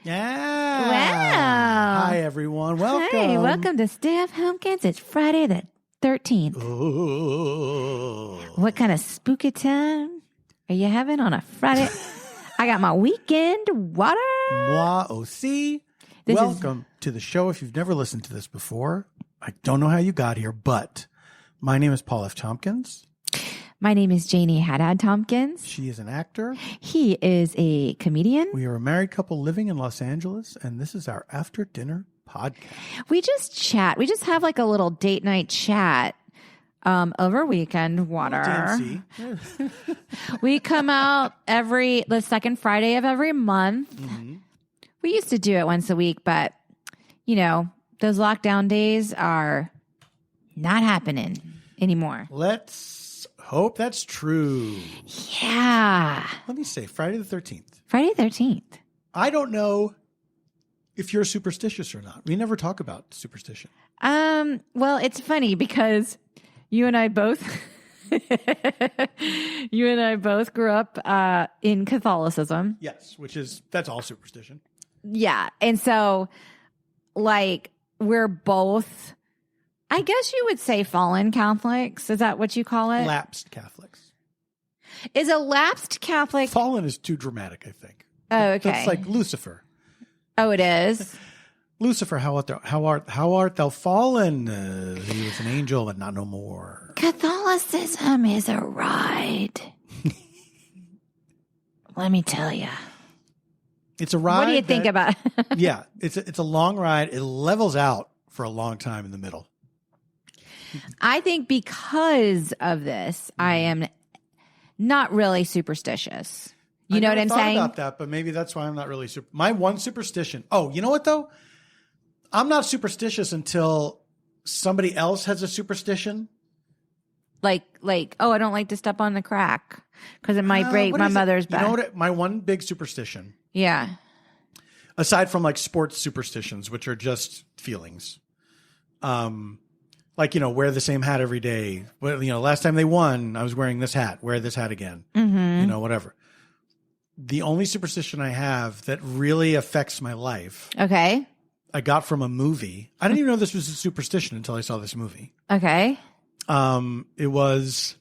Yeah. Wow. Hi, everyone. Welcome. Hey, welcome to stayfhomekins. It's Friday the 13th. Ooh. What kind of spooky time are you having on a Friday? I got my weekend water. Moi aussi. Welcome to the show. If you've never listened to this before, I don't know how you got here, but my name is Paul F. Tompkins. My name is Janie Tompkins. She is an actor. He is a comedian. We are a married couple living in Los Angeles, and this is our after dinner podcast. We just chat. We just have like a little date night chat over weekend water. DNC. We come out the second Friday of every month. Mm-hmm. We used to do it once a week, but you know, those lockdown days are not happening anymore. Let's hope that's true. Yeah. Let me say Friday the 13th. Friday the 13th. I don't know if you're superstitious or not. We never talk about superstition. Well, it's funny because you and I both grew up in Catholicism. Yes, that's all superstition. Yeah. And so like we're both, I guess you would say fallen Catholics. Is that what you call it? Lapsed Catholics. Is a lapsed Catholic? Fallen is too dramatic, I think. Oh, okay. It's like Lucifer. Oh, it is? Lucifer, how art thou fallen? He was an angel, but not no more. Catholicism is a ride. Let me tell you. It's a ride. What do you think about it? Yeah, it's a long ride. It levels out for a long time in the middle. I think because of this, I am not really superstitious. You know what I'm saying? About that, but maybe that's why I'm not really My one superstition. Oh, you know what though? I'm not superstitious until somebody else has a superstition. Like, oh, I don't like to step on the crack because it might break my mother's back. You know what? My one big superstition. Yeah. Aside from like sports superstitions, which are just feelings. Like, wear the same hat every day. Well, last time they won, I was wearing this hat. Wear this hat again. Mm-hmm. Whatever. The only superstition I have that really affects my life. Okay. I got from a movie. I didn't even know this was a superstition until I saw this movie. Okay. It was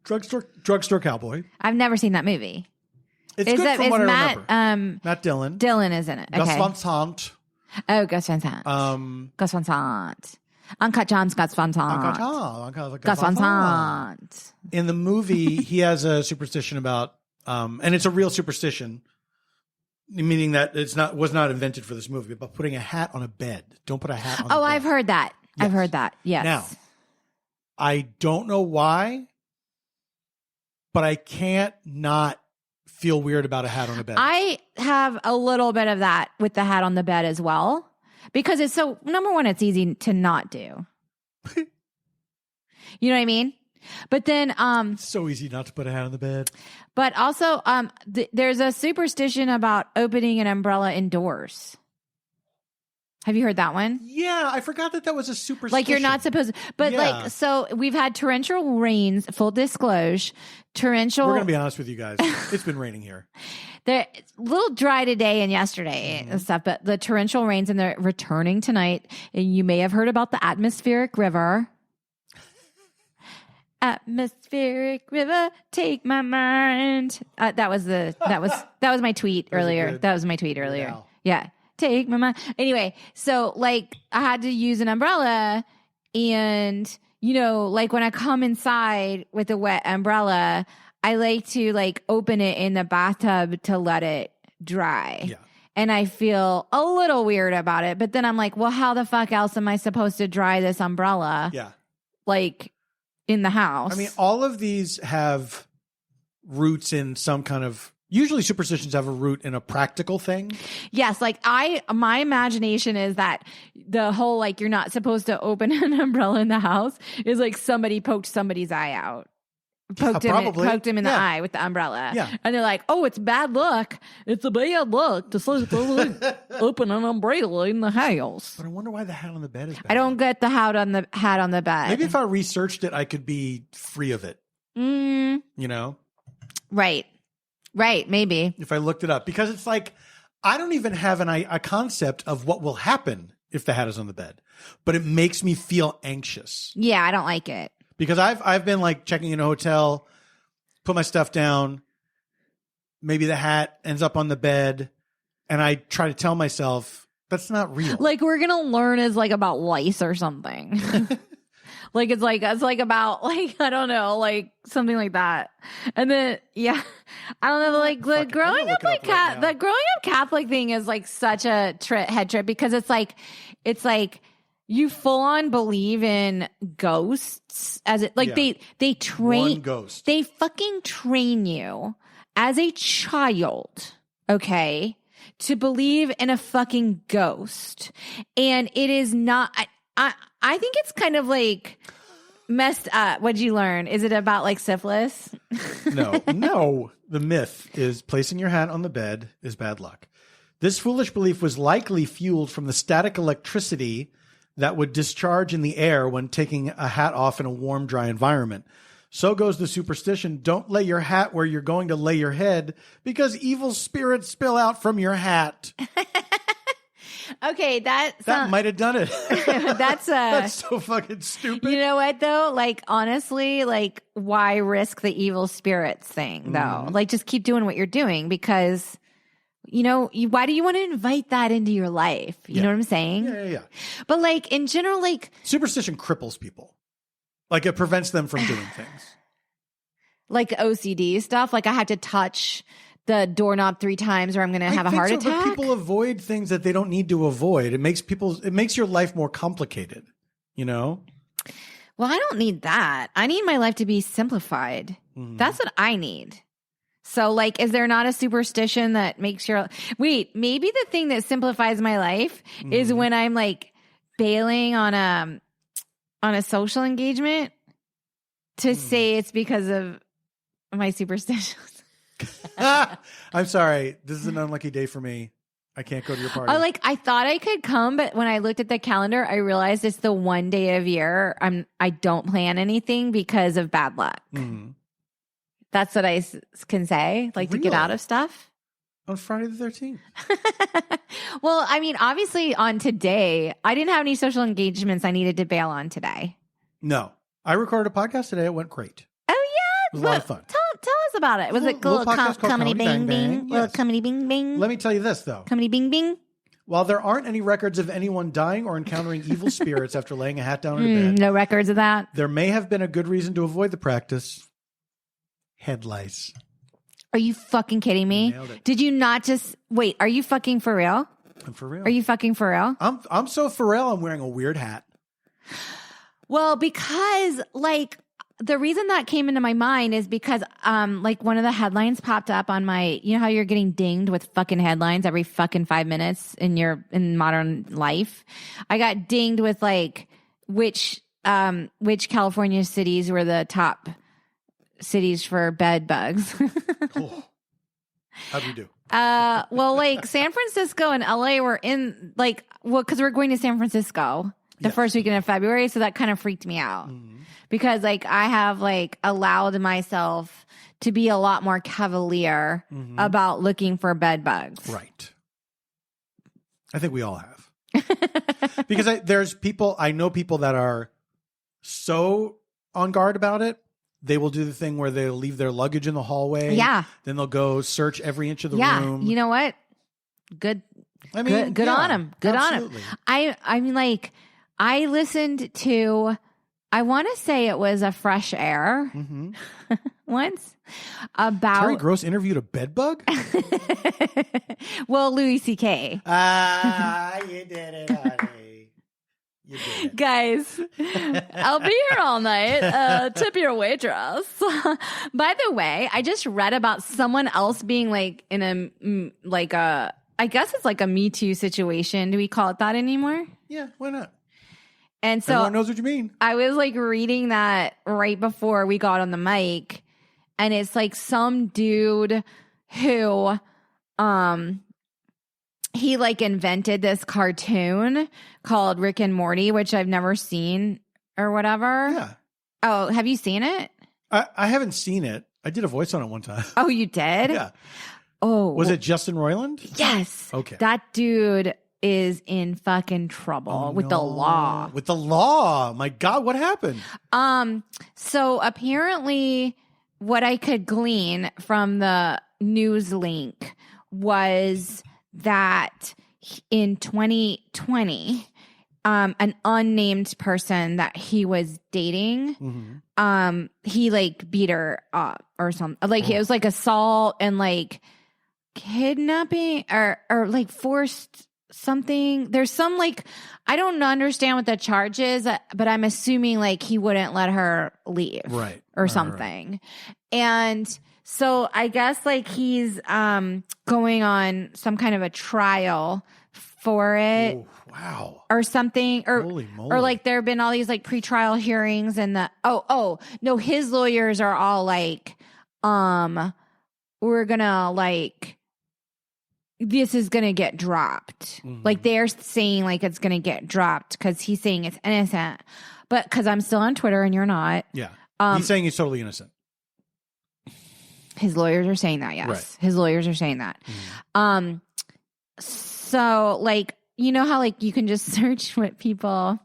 Drugstore Cowboy. I've never seen that movie. It's good from what I remember. Matt Dillon. Dillon is in it. Okay. Gus Van Sant. Oh, Gus Van Sant. Gus Van Sant. Uncut Gems, Gus Van Sant. Gus Van Sant. In the movie, he has a superstition about, and it's a real superstition, meaning that was not invented for this movie, but putting a hat on a bed. Don't put a hat on the bed. I've heard that. Yes. I've heard that. Yes. Now, I don't know why, but I can't not feel weird about a hat on a bed. I have a little bit of that with the hat on the bed as well. Because it's number one, it's easy to not do. You know what I mean? But then, it's so easy not to put a hat on the bed. But also, there's a superstition about opening an umbrella indoors. Have you heard that one? Yeah, I forgot that was a superstition. Like you're not supposed, but so we've had torrential rains. Full disclosure, torrential. We're gonna be honest with you guys. It's been raining here. They're a little dry today and yesterday and stuff, but the torrential rains and they're returning tonight. And you may have heard about the atmospheric river. Atmospheric river, take my mind. That was my tweet earlier. That was my tweet earlier. Yeah. Take my mind. Anyway, so like I had to use an umbrella and, like when I come inside with a wet umbrella, I like to like open it in the bathtub to let it dry. Yeah. And I feel a little weird about it. But then I'm like, well, how the fuck else am I supposed to dry this umbrella? Yeah. Like in the house. I mean, all of these have roots in some kind of, usually superstitions have a root in a practical thing. Yes. Like my imagination is that the whole, like, you're not supposed to open an umbrella in the house is like somebody poked somebody's eye out. Poked him in the eye with the umbrella. Yeah. And they're like, oh, it's bad luck. It's a bad luck to open an umbrella in the house. But I wonder why the hat on the bed is bad. I don't get the hat on the bed. Maybe if I researched it, I could be free of it. You know? Right. Right. Maybe. If I looked it up, because it's like, I don't even have a concept of what will happen if the hat is on the bed, but it makes me feel anxious. Yeah. I don't like it. Because I've been like checking in a hotel, put my stuff down. Maybe the hat ends up on the bed, and I try to tell myself that's not real. Like we're gonna learn is like about lice or something. Like it's like about like I don't know, like something like that. And then I don't know, like the growing up like the growing up Catholic thing is like such a head trip because it's like you full on believe in ghosts as it like they train one ghost. They fucking train you as a child, okay, to believe in a fucking ghost. And it is not I think it's kind of like messed up. What'd you learn? Is it about like syphilis? No. The myth is placing your hat on the bed is bad luck. This foolish belief was likely fueled from the static electricity that would discharge in the air when taking a hat off in a warm, dry environment. So goes the superstition, don't lay your hat where you're going to lay your head because evil spirits spill out from your hat. Okay, that might have done it. That's so fucking stupid. You know what though? Like honestly, like why risk the evil spirits thing though? Like just keep doing what you're doing because you know, why do you want to invite that into your life? You know what I'm saying? Yeah. But like in general, like superstition cripples people. Like it prevents them from doing things. Like OCD stuff. Like I have to touch the doorknob 3 times or I'm going to have a heart attack. But people avoid things that they don't need to avoid. It makes your life more complicated, you know? Well, I don't need that. I need my life to be simplified. Mm-hmm. That's what I need. So like, is there not a superstition that makes maybe the thing that simplifies my life is when I'm like bailing on a social engagement to say it's because of my superstitions. I'm sorry. This is an unlucky day for me. I can't go to your party. Oh, like I thought I could come, but when I looked at the calendar, I realized it's the one day of year I don't plan anything because of bad luck. Mm-hmm. That's what I can say, like really? To get out of stuff. On Friday the 13th. Well, I mean, obviously on today, I didn't have any social engagements I needed to bail on today. No. I recorded a podcast today. It went great. Oh, yeah? It was a lot of fun. Tell us about it. Was it little comedy bing bing? Yes. Little comedy bing bing? Let me tell you this, though. Comedy bing bing? While there aren't any records of anyone dying or encountering evil spirits after laying a hat down in a bed. No records of that. There may have been a good reason to avoid the practice. Head lice. Are you fucking kidding me? Nailed it. Did you not just wait? Are you fucking for real? I'm for real. Are you fucking for real? I'm so for real. I'm wearing a weird hat. Well, because like the reason that came into my mind is because like one of the headlines popped up on my, you know how you're getting dinged with fucking headlines every fucking 5 minutes in modern life. I got dinged with like which California cities were the top cities for bed bugs. Cool. How'd you do? Well, like San Francisco and LA were in like, well, because we're going to San Francisco the first weekend of February. So that kind of freaked me out because like I have like allowed myself to be a lot more cavalier about looking for bed bugs. Right. I think we all have. Because I know people that are so on guard about it. They will do the thing where they'll leave their luggage in the hallway. Yeah. Then they'll go search every inch of the room. You know what? Good. I mean, good on them. Good absolutely. On them. I mean, like, I listened to, I want to say it was a Fresh Air once about. Terry Gross interviewed a bed bug? Well, Louis C.K. You did it, honey. Guys, I'll be here all night. Tip your waitress. By the way, I just read about someone else being like in I guess it's like a Me Too situation. Do we call it that anymore? Yeah, why not? And so everyone knows what you mean. I was like reading that right before we got on the mic, and it's like some dude who, he like invented this cartoon called Rick and Morty, which I've never seen or whatever. Yeah. Oh, have you seen it? I haven't seen it. I did a voice on it one time. Oh, you did? Yeah. Oh. Was it Justin Roiland? Yes. Okay. That dude is in fucking trouble with the law. With the law. My God, what happened? So apparently what I could glean from the news link was that in 2020, an unnamed person that he was dating, he like beat her up or something. Like it was like assault and like kidnapping or like forced something. There's some like, I don't understand what the charge is, but I'm assuming like he wouldn't let her leave. Right. Or something. Right. And so I guess like he's going on some kind of a trial for it. Oh, wow. Or something. Or holy moly. Or like there have been all these like pretrial hearings and no, his lawyers are all like, we're gonna like, this is gonna get dropped. Like they're saying like it's gonna get dropped because he's saying it's innocent. But because I'm still on Twitter and you're not. Yeah. He's saying he's totally innocent. His lawyers are saying that, yes. Right. His lawyers are saying that. So, like, you know how, like, you can just search what people...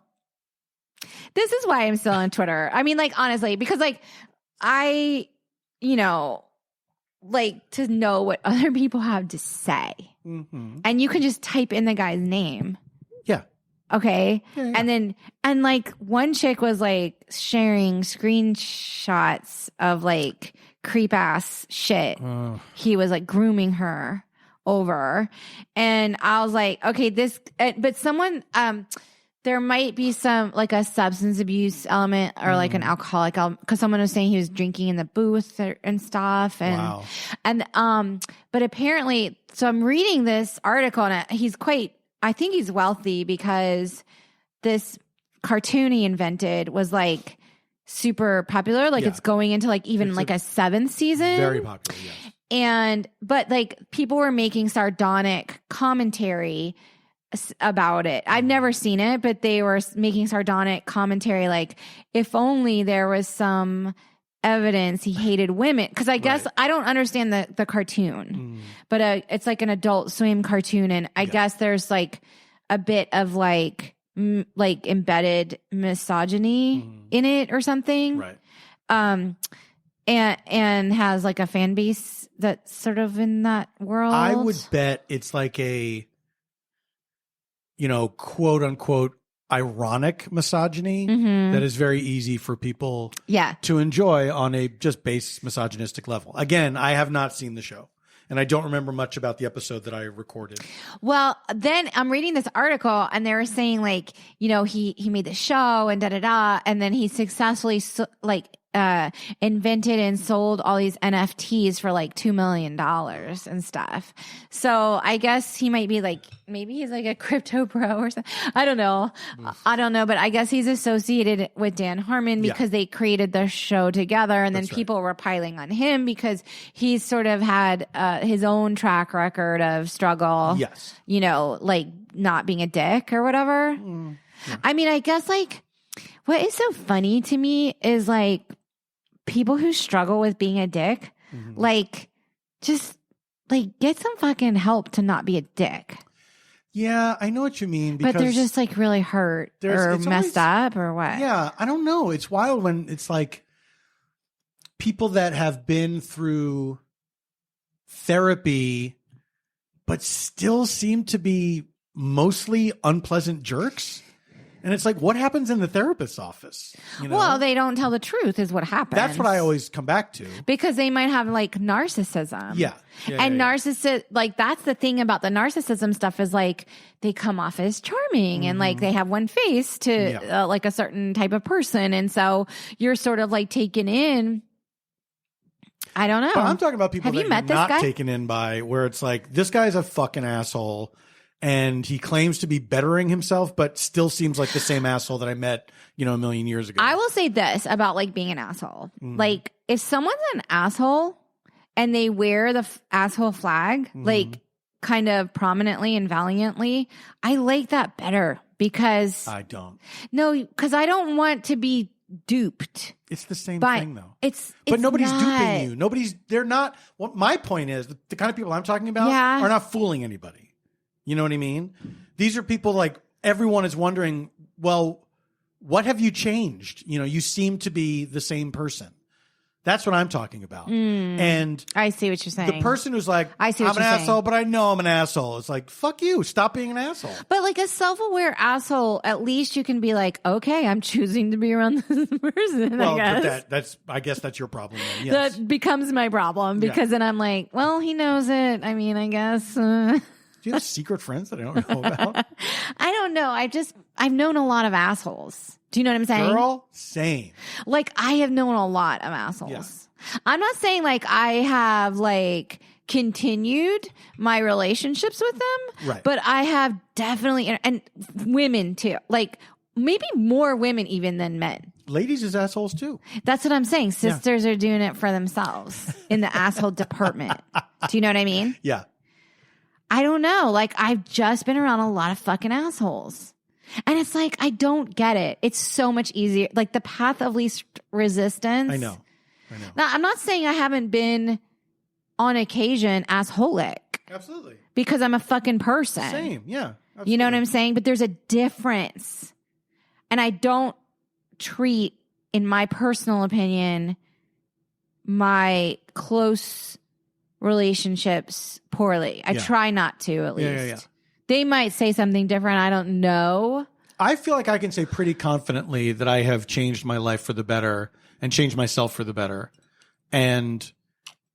This is why I'm still on Twitter. I mean, like, honestly, because, like, I, you know, like to know what other people have to say. And you can just type in the guy's name. Yeah. Okay. Yeah. And like one chick was like sharing screenshots of like creep ass shit. He was like grooming her over. And I was like, okay, but someone, there might be some like a substance abuse element or like an alcoholic element because someone was saying he was drinking in the booth and stuff. And, wow. But apparently, so I'm reading this article and I think he's wealthy because this cartoon he invented was like super popular. Like it's going into like even like a 7th season. Very popular, yes. But like people were making sardonic commentary about it. I've never seen it, but they were making sardonic commentary like if only there was some evidence he hated women. Because I guess I don't understand the cartoon, but it's like an Adult Swim cartoon, and I guess there's like a bit of like embedded misogyny in it or something, right? And has like a fan base that's sort of in that world. I would bet it's like a, you know, quote unquote ironic misogyny that is very easy for people to enjoy on a just base misogynistic level. Again, I have not seen the show and I don't remember much about the episode that I recorded. Well, then I'm reading this article and they were saying like, you know, he made the show and and then he successfully invented and sold all these NFTs for like $2 million and stuff. So I guess he might be like, maybe he's like a crypto bro or something. I don't know. But I guess he's associated with Dan Harmon because they created the show together. And then people were piling on him because he's sort of had his own track record of struggle. Yes. You know, like not being a dick or whatever. Yeah. I mean, I guess like what is so funny to me is like, people who struggle with being a dick, like, just, like, get some fucking help to not be a dick. Yeah, I know what you mean. Because but they're just, like, really hurt or messed up or what? Yeah, I don't know. It's wild when it's, like, people that have been through therapy but still seem to be mostly unpleasant jerks. And it's like, what happens in the therapist's office? You know? Well, they don't tell the truth is what happens. That's what I always come back to. Because they might have like narcissism. Yeah. Narcissist, like that's the thing about the narcissism stuff is like they come off as charming and like they have one face to like a certain type of person. And so you're sort of like taken in. I don't know. But I'm talking about people that you're not taken in by, where it's like, this guy's a fucking asshole. And he claims to be bettering himself, but still seems like the same asshole that I met, you know, a million years ago. I will say this about like being an asshole. Like if someone's an asshole and they wear the asshole flag, like kind of prominently and valiantly, I like that better because I don't. No, because I don't want to be duped. It's the same thing, though. But nobody's duping you. They're not. What my point is, the kind of people I'm talking about are not fooling anybody. You know what I mean? These are people like everyone is wondering, well, what have you changed? You know, you seem to be the same person. That's what I'm talking about. And I see what you're saying. The person who's like, I'm an asshole, but I know I'm an asshole. It's like, fuck you. Stop being an asshole. But like a self-aware asshole, at least you can be like, okay, I'm choosing to be around this person, well, I guess. I guess that's your problem then. Yes. That becomes my problem because then I'm like, well, he knows it. I mean, I guess. Do you have secret friends that I don't know about? I don't know. I've known a lot of assholes. Do you know what I'm saying? Girl, same. Like, I have known a lot of assholes. Yeah. I'm not saying like I have like continued my relationships with them, right? But I have definitely, and women too, like maybe more women even than men. Ladies is assholes too. That's what I'm saying. Sisters are doing it for themselves in the asshole department. Do you know what I mean? Yeah. I don't know. Like, I've just been around a lot of fucking assholes. And it's like, I don't get it. It's so much easier. Like the path of least resistance. I know. Now, I'm not saying I haven't been on occasion assholic. Absolutely. Because I'm a fucking person. Same. Yeah. Absolutely. You know what I'm saying? But there's a difference. And I don't treat, in my personal opinion, my close relationships poorly. I try not to, at least. Yeah. They might say something different. I don't know. I feel like I can say pretty confidently that I have changed my life for the better and changed myself for the better, and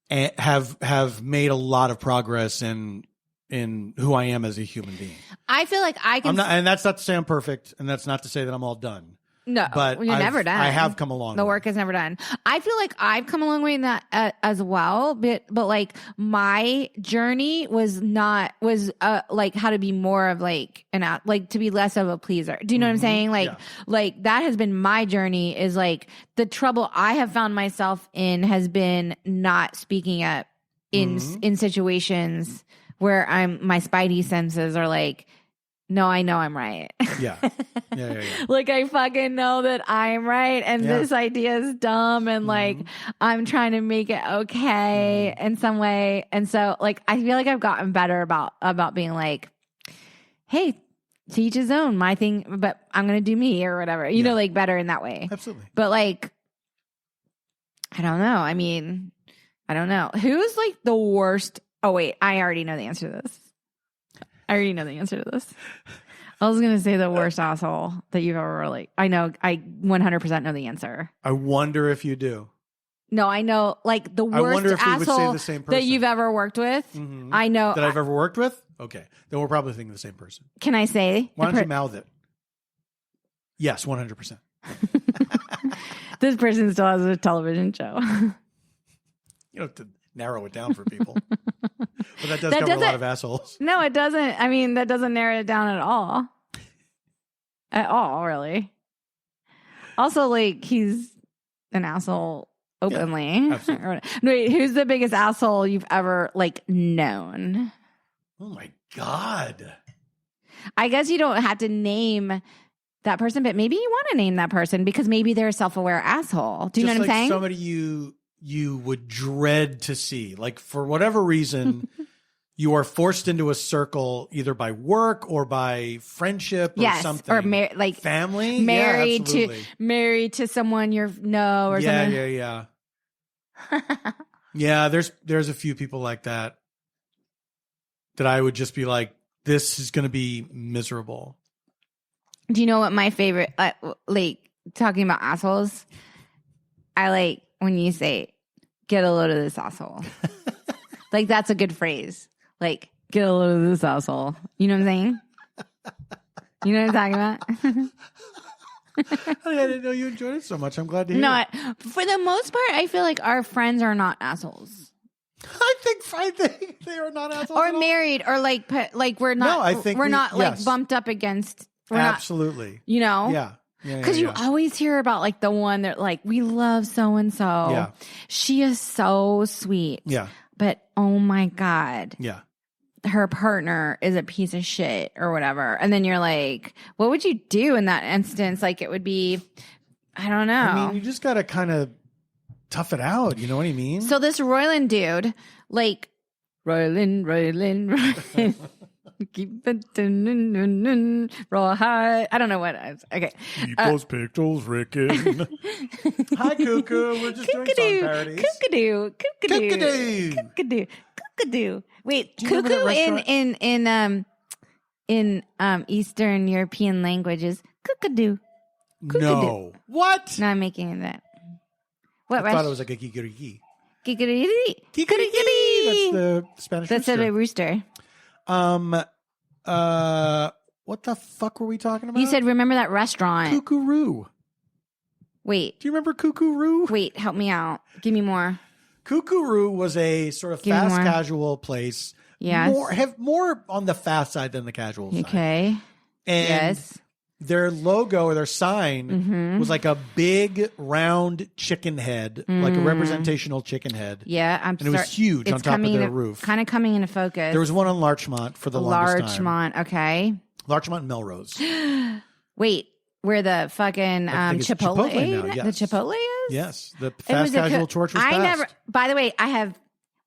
have made a lot of progress in who I am as a human being. I feel like I can. I'm not, and that's not to say I'm perfect, and that's not to say that I'm all done. No, but you're never done. I have come along. The work is never done. I feel like I've come a long way in that as well. But like my journey was like how to be more of like like to be less of a pleaser. Do you know what I'm saying? Like that has been my journey. Is like the trouble I have found myself in has been not speaking up in situations where my spidey senses are like, no, I know I'm right. Yeah. Like, I fucking know that I'm right. And this idea is dumb. And like, I'm trying to make it okay in some way. And so like, I feel like I've gotten better about being like, hey, to each his own, my thing, but I'm going to do me or whatever, you know, like better in that way. Absolutely. But like, I don't know. I mean, I don't know. Who's like the worst? Oh, wait, I already know the answer to this. I was going to say the worst asshole that you've ever like. I know. I 100% know the answer. I wonder if you do. No, I know. Like the worst asshole that you've ever worked with. I know. That I've ever worked with? Okay. Then we're probably thinking the same person. Can I say? Why don't you mouth it? Yes, 100%. This person still has a television show. You have to narrow it down for people. But that does cover a lot of assholes. No, it doesn't. I mean, that doesn't narrow it down at all. At all, really. Also, like, he's an asshole openly. Yeah, absolutely. Wait, who's the biggest asshole you've ever, like, known? Oh, my God. I guess you don't have to name that person, but maybe you want to name that person because maybe they're a self-aware asshole. Do you know what I'm saying? Somebody you would dread to see. Like, for whatever reason, you are forced into a circle either by work or by friendship or something. Or like family. Married to someone or something. Yeah. Yeah, there's a few people like that I would just be like, this is going to be miserable. Do you know what my favorite, like, talking about assholes? I like when you say, get a load of this asshole. Like, that's a good phrase. Like, get a load of this asshole. You know what I'm saying? You know what I'm talking about? I didn't know you enjoyed it so much. I'm glad to hear it. For the most part, I feel like our friends are not assholes. I think they are not assholes. Or married, or like we're not. No, I think we're not like bumped up against. Absolutely. Not, you know? Yeah. Because you always hear about like the one that like, we love so and so. Yeah. She is so sweet. Yeah. But oh my God. Yeah. Her partner is a piece of shit or whatever. And then you're like, what would you do in that instance? Like, it would be I don't know. I mean, you just got to kind of tough it out. You know what I mean? So this Roiland dude, like, Roiland. Keep it roll high. I don't know what. Okay. Keep those pictures, Rickon. Hi, Cuckoo. We're just doing song parodies. Cuckoo. Wait, cuckoo in Eastern European languages. Cuckoo. No. What? No, I'm making that. What? I thought it was like a kikiriki. Kikiriki. That's the Spanish That's rooster. a rooster. What the fuck were we talking about? You said, remember that restaurant. Cuckoo-roo. Wait. Do you remember Cuckoo-roo? Wait, help me out. Give me more. Cuckoo-roo was a sort of fast casual place. Yes. More on the fast side than the casual side. Okay. And yes. Their logo or their sign was like a big round chicken head, like a representational chicken head. Yeah, and it was huge on top of their roof. Kind of coming into focus. There was one on Larchmont for the longest time. Larchmont, okay. Larchmont and Melrose. Wait, where the fucking Chipotle now, yes. The Chipotle is? Yes, the fast casual torch was fast. By the way, I have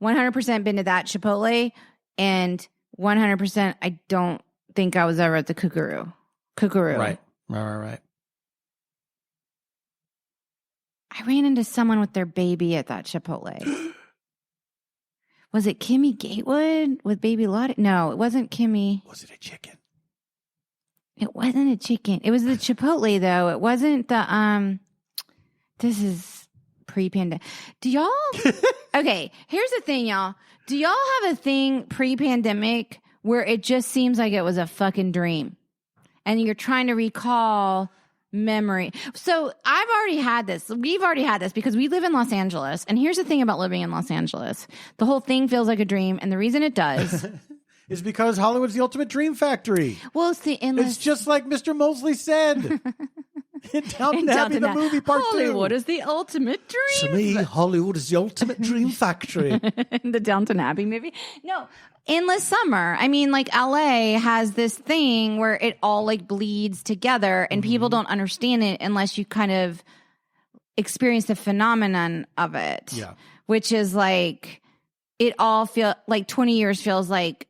100% been to that Chipotle, and 100% I don't think I was ever at the Cuckoo. Right. I ran into someone with their baby at that Chipotle. Was it Kimmy Gatewood with baby Lottie? No, it wasn't Kimmy. Was it a chicken? It wasn't a chicken. It was the Chipotle though. It wasn't the this is pre-pandemic. Do y'all Okay, here's the thing, y'all. Do y'all have a thing pre-pandemic where it just seems like it was a fucking dream? And you're trying to recall memory. So I've already had this. We've already had this because we live in Los Angeles. And here's the thing about living in Los Angeles. The whole thing feels like a dream. And the reason it does is because Hollywood's the ultimate dream factory. Well, it's just like Mr. Mosley said. In Downton Abbey, the movie part Hollywood is the ultimate dream. To me, Hollywood is the ultimate dream factory. The Downton Abbey movie? No. Endless Summer. I mean, like LA has this thing where it all like bleeds together and people don't understand it unless you kind of experience the phenomenon of it. Yeah. Which is like, it all feel like 20 years feels like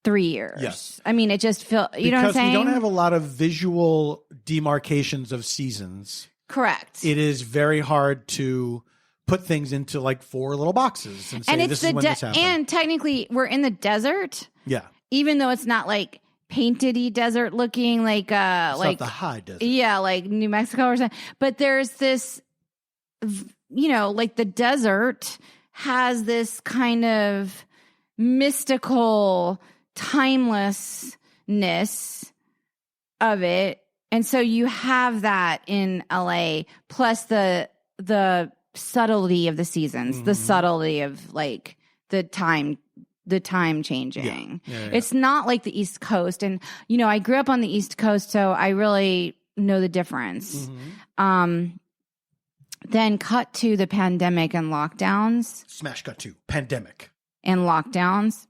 3 years. Yes. I mean, it just feels, you know what I'm saying? Because we don't have a lot of visual demarcations of seasons. Correct. It is very hard to put things into like 4 little boxes and say, and it's this is when this happened. And technically, we're in the desert. Yeah. Even though it's not like painted-y desert looking, like it's like not the high desert. Yeah, like New Mexico or something. But there's this, you know, like the desert has this kind of mystical timelessness of it. And so you have that in LA, plus the subtlety of the seasons, the subtlety of like the time changing. Yeah. It's not like the East Coast. And, you know, I grew up on the East Coast, so I really know the difference. Then cut to the pandemic and lockdowns. Smash cut to pandemic. And lockdowns.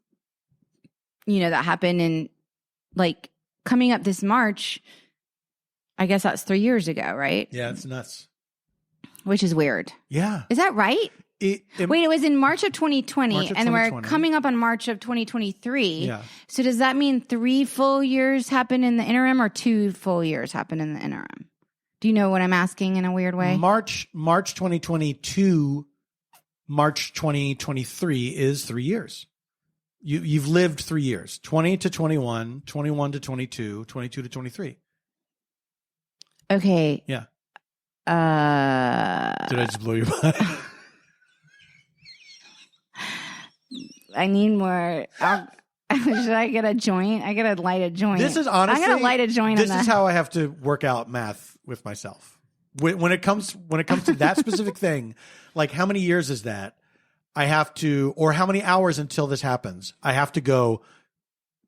You know, that happened in like coming up this March. I guess that's 3 years ago, right? Yeah, it's nuts. Which is weird. Yeah. Is that right? Wait, it was in March of 2020, and we're coming up on March of 2023. Yeah. So does that mean 3 full years happened in the interim or 2 full years happened in the interim? Do you know what I'm asking in a weird way? March 2022, March 2023 is 3 years. You've lived 3 years. 20 to 21, 21 to 22, 22 to 23. Okay. Yeah. Did I just blow your mind? I need more. Should I get a joint? I gotta light a joint. This is honestly. I'm gonna light a joint. This is how I have to work out math with myself. When it comes to that specific thing, like how many years is that? I have to, or how many hours until this happens? I have to go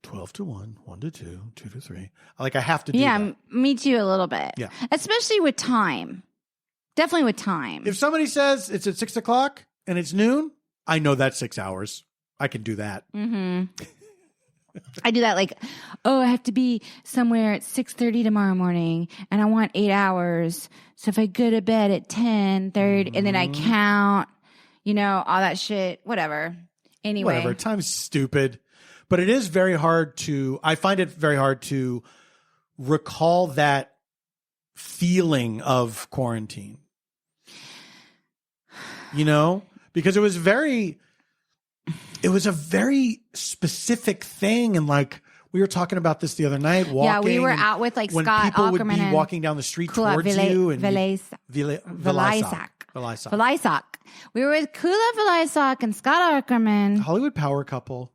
12 to 1, 1 to 2, 2 to 3. Like I have to do that. Me too, a little bit. Yeah. Especially with time. Definitely with time. If somebody says it's at 6 o'clock and it's noon, I know that's 6 hours. I can do that. I do that like, oh, I have to be somewhere at 6:30 tomorrow morning and I want 8 hours. So if I go to bed at 10:30 and then I count, all that shit, whatever. Anyway. Whatever. Time's stupid. But it is very hard I find it very hard to recall that feeling of quarantine. Because it was a very specific thing. And like, we were talking about this the other night. Yeah, we were out with like when Scott people Ackerman would be walking down the street towards you. And Velisak. We were with Kula Velisak and Scott Ackerman. Hollywood power couple.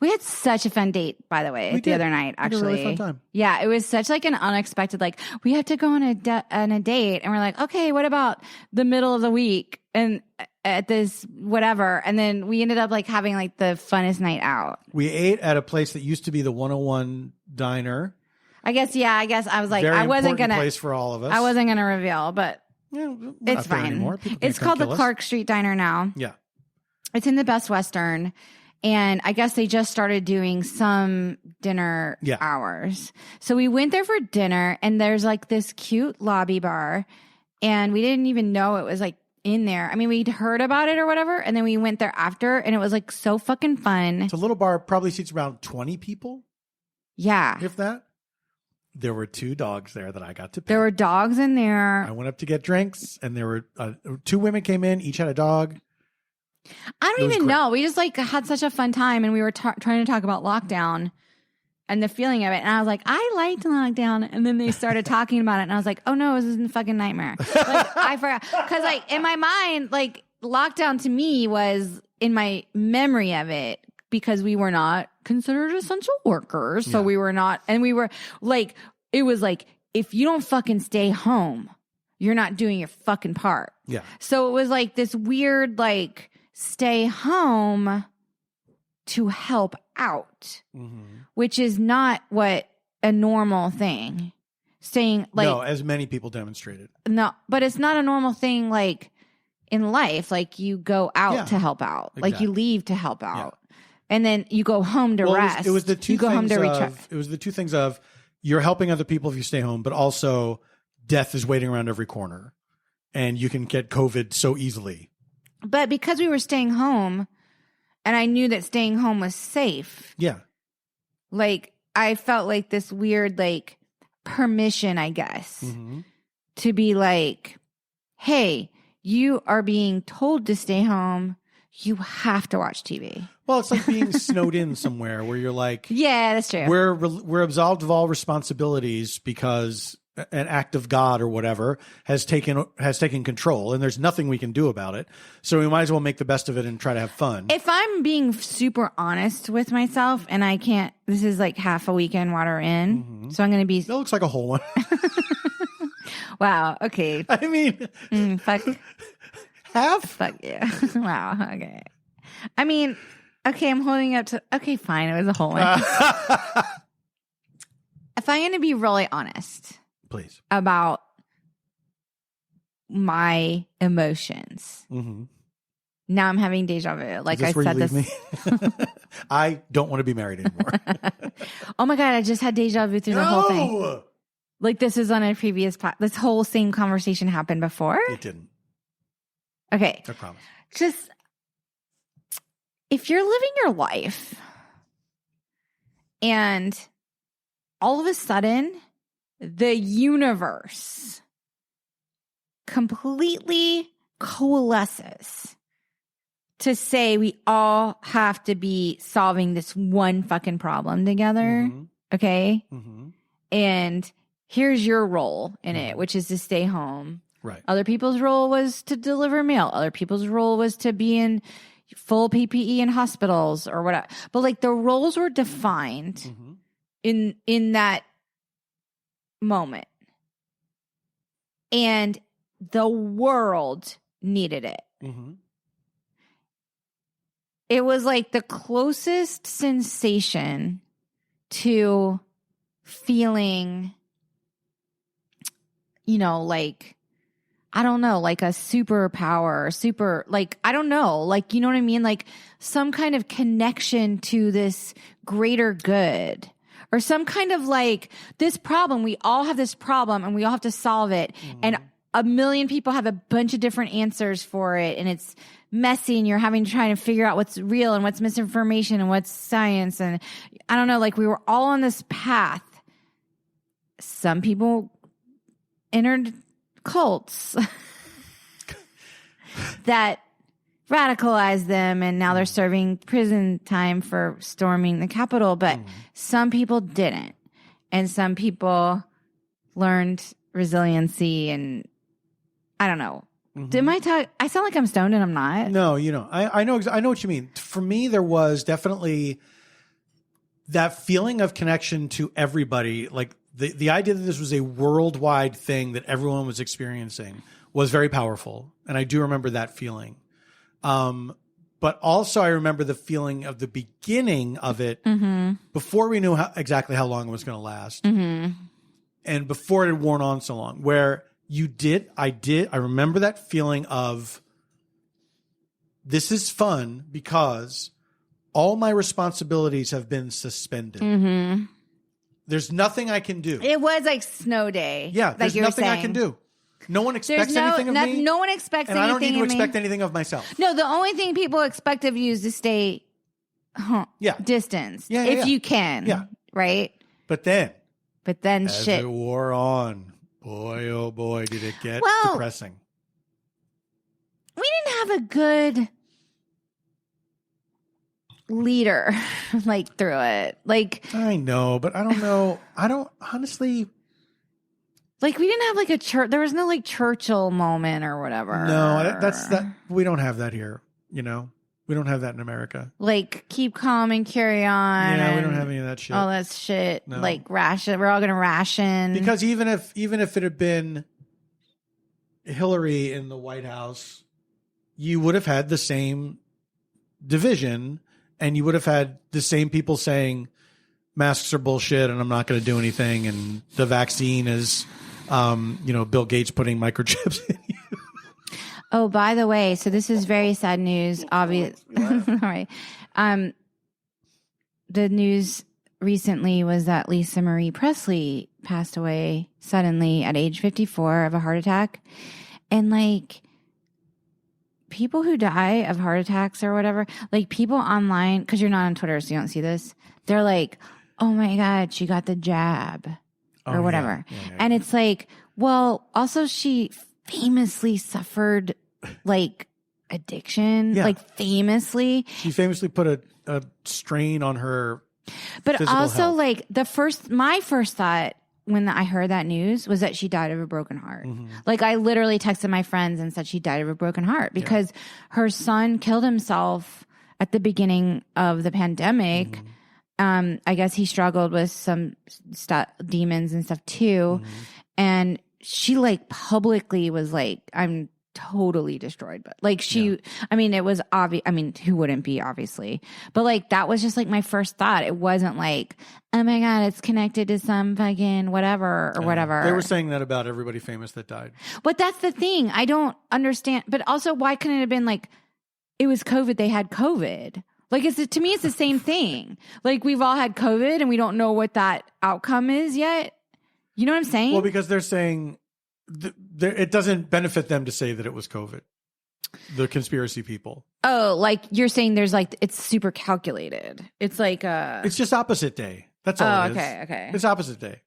We had such a fun date, by the way, the other night, actually. We had a really fun time. Yeah, it was such like an unexpected, like, we have to go on a date. And we're like, okay, what about the middle of the week? And at this whatever. And then we ended up like having like the funnest night out. We ate at a place that used to be the 101 Diner. I guess I was like, Very I wasn't going to. place for all of us. I wasn't going to reveal, but it's fine. It's called the Clark Street Diner now. Yeah. It's in the Best Western. And I guess they just started doing some dinner hours. So we went there for dinner and there's like this cute lobby bar and we didn't even know it was like in there. I mean, we'd heard about it or whatever. And then we went there after and it was like so fucking fun. It's a little bar, probably seats around 20 people. Yeah. If that. There were 2 dogs there that I got to pet. There were dogs in there. I went up to get drinks and there were 2 women came in, each had a dog. I don't even know. We just like had such a fun time and we were trying to talk about lockdown and the feeling of it. And I was like, I liked lockdown. And then they started talking about it and I was like, oh no, this is a fucking nightmare. Like, I forgot. Cause like in my mind, like lockdown to me was in my memory of it because we were not considered essential workers. So we were not, and we were like, it was like, if you don't fucking stay home, you're not doing your fucking part. Yeah. So it was like this weird, like, stay home to help out, which is not what a normal thing. Staying like no, as many people demonstrated. No, but it's not a normal thing like in life. Like you go out to help out, exactly. like you leave to help out, and then you go home to rest. It was the two. You go home to recharge. It was the 2 things of you're helping other people if you stay home, but also death is waiting around every corner, and you can get COVID so easily. But because we were staying home and I knew that staying home was safe. Yeah. Like I felt like this weird, like permission, I guess, to be like, hey, you are being told to stay home. You have to watch TV. Well, it's like being snowed in somewhere where you're like, yeah, that's true. We're absolved of all responsibilities because an act of God or whatever has taken control and there's nothing we can do about it. So we might as well make the best of it and try to have fun. If I'm being super honest with myself and I can't, this is like half a weekend water in. So I'm going to be. That looks like a whole one. Wow. Okay. I mean, fuck. Half? Fuck yeah. Wow. Okay. I mean, okay, I'm holding up to, okay, fine. It was a whole one. If I'm going to be really honest. Please. About my emotions. Now I'm having deja vu. Like I said this. Me? I don't want to be married anymore. Oh my God. I just had deja vu through the whole thing. Like this is on a previous this whole same conversation happened before. It didn't. Okay. I promise. Just if you're living your life and all of a sudden the universe completely coalesces to say we all have to be solving this one fucking problem together. Okay. And here's your role in it, which is to stay home. Right. Other people's role was to deliver mail. Other people's role was to be in full PPE in hospitals or whatever. But like the roles were defined in that moment. And the world needed it. It was like the closest sensation to feeling, like I don't know, like a superpower, like, I don't know, like, you know what I mean? Like some kind of connection to this greater good or some kind of like this problem. We all have this problem and we all have to solve it. And a million people have a bunch of different answers for it. And it's messy and you're having to try to figure out what's real and what's misinformation and what's science. And I don't know, like we were all on this path. Some people entered cults that radicalized them and now they're serving prison time for storming the Capitol. But some people didn't. And some people learned resiliency and I don't know. Did my talk? I sound like I'm stoned and I'm not. No, you know, I know what you mean. For me, there was definitely that feeling of connection to everybody. Like the idea that this was a worldwide thing that everyone was experiencing was very powerful. And I do remember that feeling. But also I remember the feeling of the beginning of it before we knew exactly how long it was going to last. And before it had worn on so long, where I remember that feeling of this is fun because all my responsibilities have been suspended. There's nothing I can do. It was like snow day. Yeah, there's nothing I can do. No one expects anything of me. No one expects anything of me. And I don't need to expect anything of myself. No, the only thing people expect of you is to stay distanced. If you can. Yeah. Right? But then as it wore on, boy, oh boy, did it get depressing. We didn't have a good leader like through it. Like I know, but I don't know. I don't honestly. Like we didn't have like a church. There was no like Churchill moment or whatever. No, that's that. We don't have that here. You know, we don't have that in America. Like keep calm and carry on. Yeah, we don't have any of that shit. All that shit. No. Like ration. We're all gonna ration because even if it had been Hillary in the White House, you would have had the same division, and you would have had the same people saying masks are bullshit, and I'm not going to do anything, and the vaccine is. Bill Gates putting microchips in you. Oh, by the way, so this is very sad news. Obvious. All right. The news recently was that Lisa Marie Presley passed away suddenly at age 54 of a heart attack. And like people who die of heart attacks or whatever, like people online, because you're not on Twitter, so you don't see this. They're like, oh my God, she got the jab. Or whatever. Yeah. And it's like, well, also she famously suffered like addiction, like famously. She famously put a strain on her But also health. Like my first thought when I heard that news was that she died of a broken heart. Like I literally texted my friends and said she died of a broken heart because her son killed himself at the beginning of the pandemic. I guess he struggled with some demons and stuff too. And she like publicly was like, I'm totally destroyed. But like I mean, it was obvious. I mean, who wouldn't be obviously, but like, that was just like my first thought. It wasn't like, oh my God, it's connected to some fucking whatever or whatever. They were saying that about everybody famous that died. But that's the thing. I don't understand. But also why couldn't it have been like, it was COVID. They had COVID. Like, to me, it's the same thing. Like, we've all had COVID and we don't know what that outcome is yet. You know what I'm saying? Well, because they're saying it doesn't benefit them to say that it was COVID. The conspiracy people. Oh, like you're saying there's like, it's super calculated. It's like it's just opposite day. That's all it is. Okay. It's opposite day.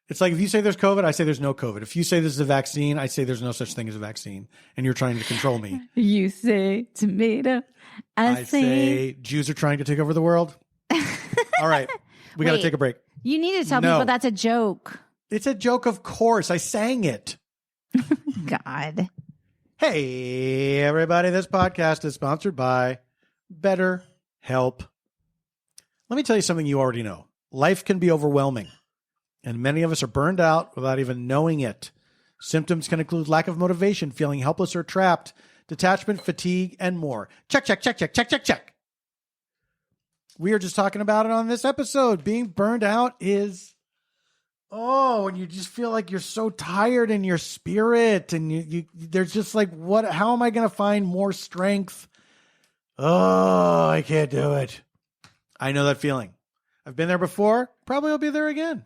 It's like if you say there's COVID, I say there's no COVID. If you say this is a vaccine, I say there's no such thing as a vaccine. And you're trying to control me. You say tomato. I say Jews are trying to take over the world. All right. We got to take a break. You need to tell people that's a joke. It's a joke, of course. I sang it. God. Hey, everybody. This podcast is sponsored by BetterHelp. Let me tell you something you already know. Life can be overwhelming, and many of us are burned out without even knowing it. Symptoms can include lack of motivation, feeling helpless or trapped, detachment, fatigue, and more. Check. We are just talking about it on this episode. Being burned out is Oh, and you just feel like you're so tired in your spirit, and you there's just like, how am I going to find more strength? Oh, I can't do it. I know that feeling. I've been there before. Probably I'll be there again.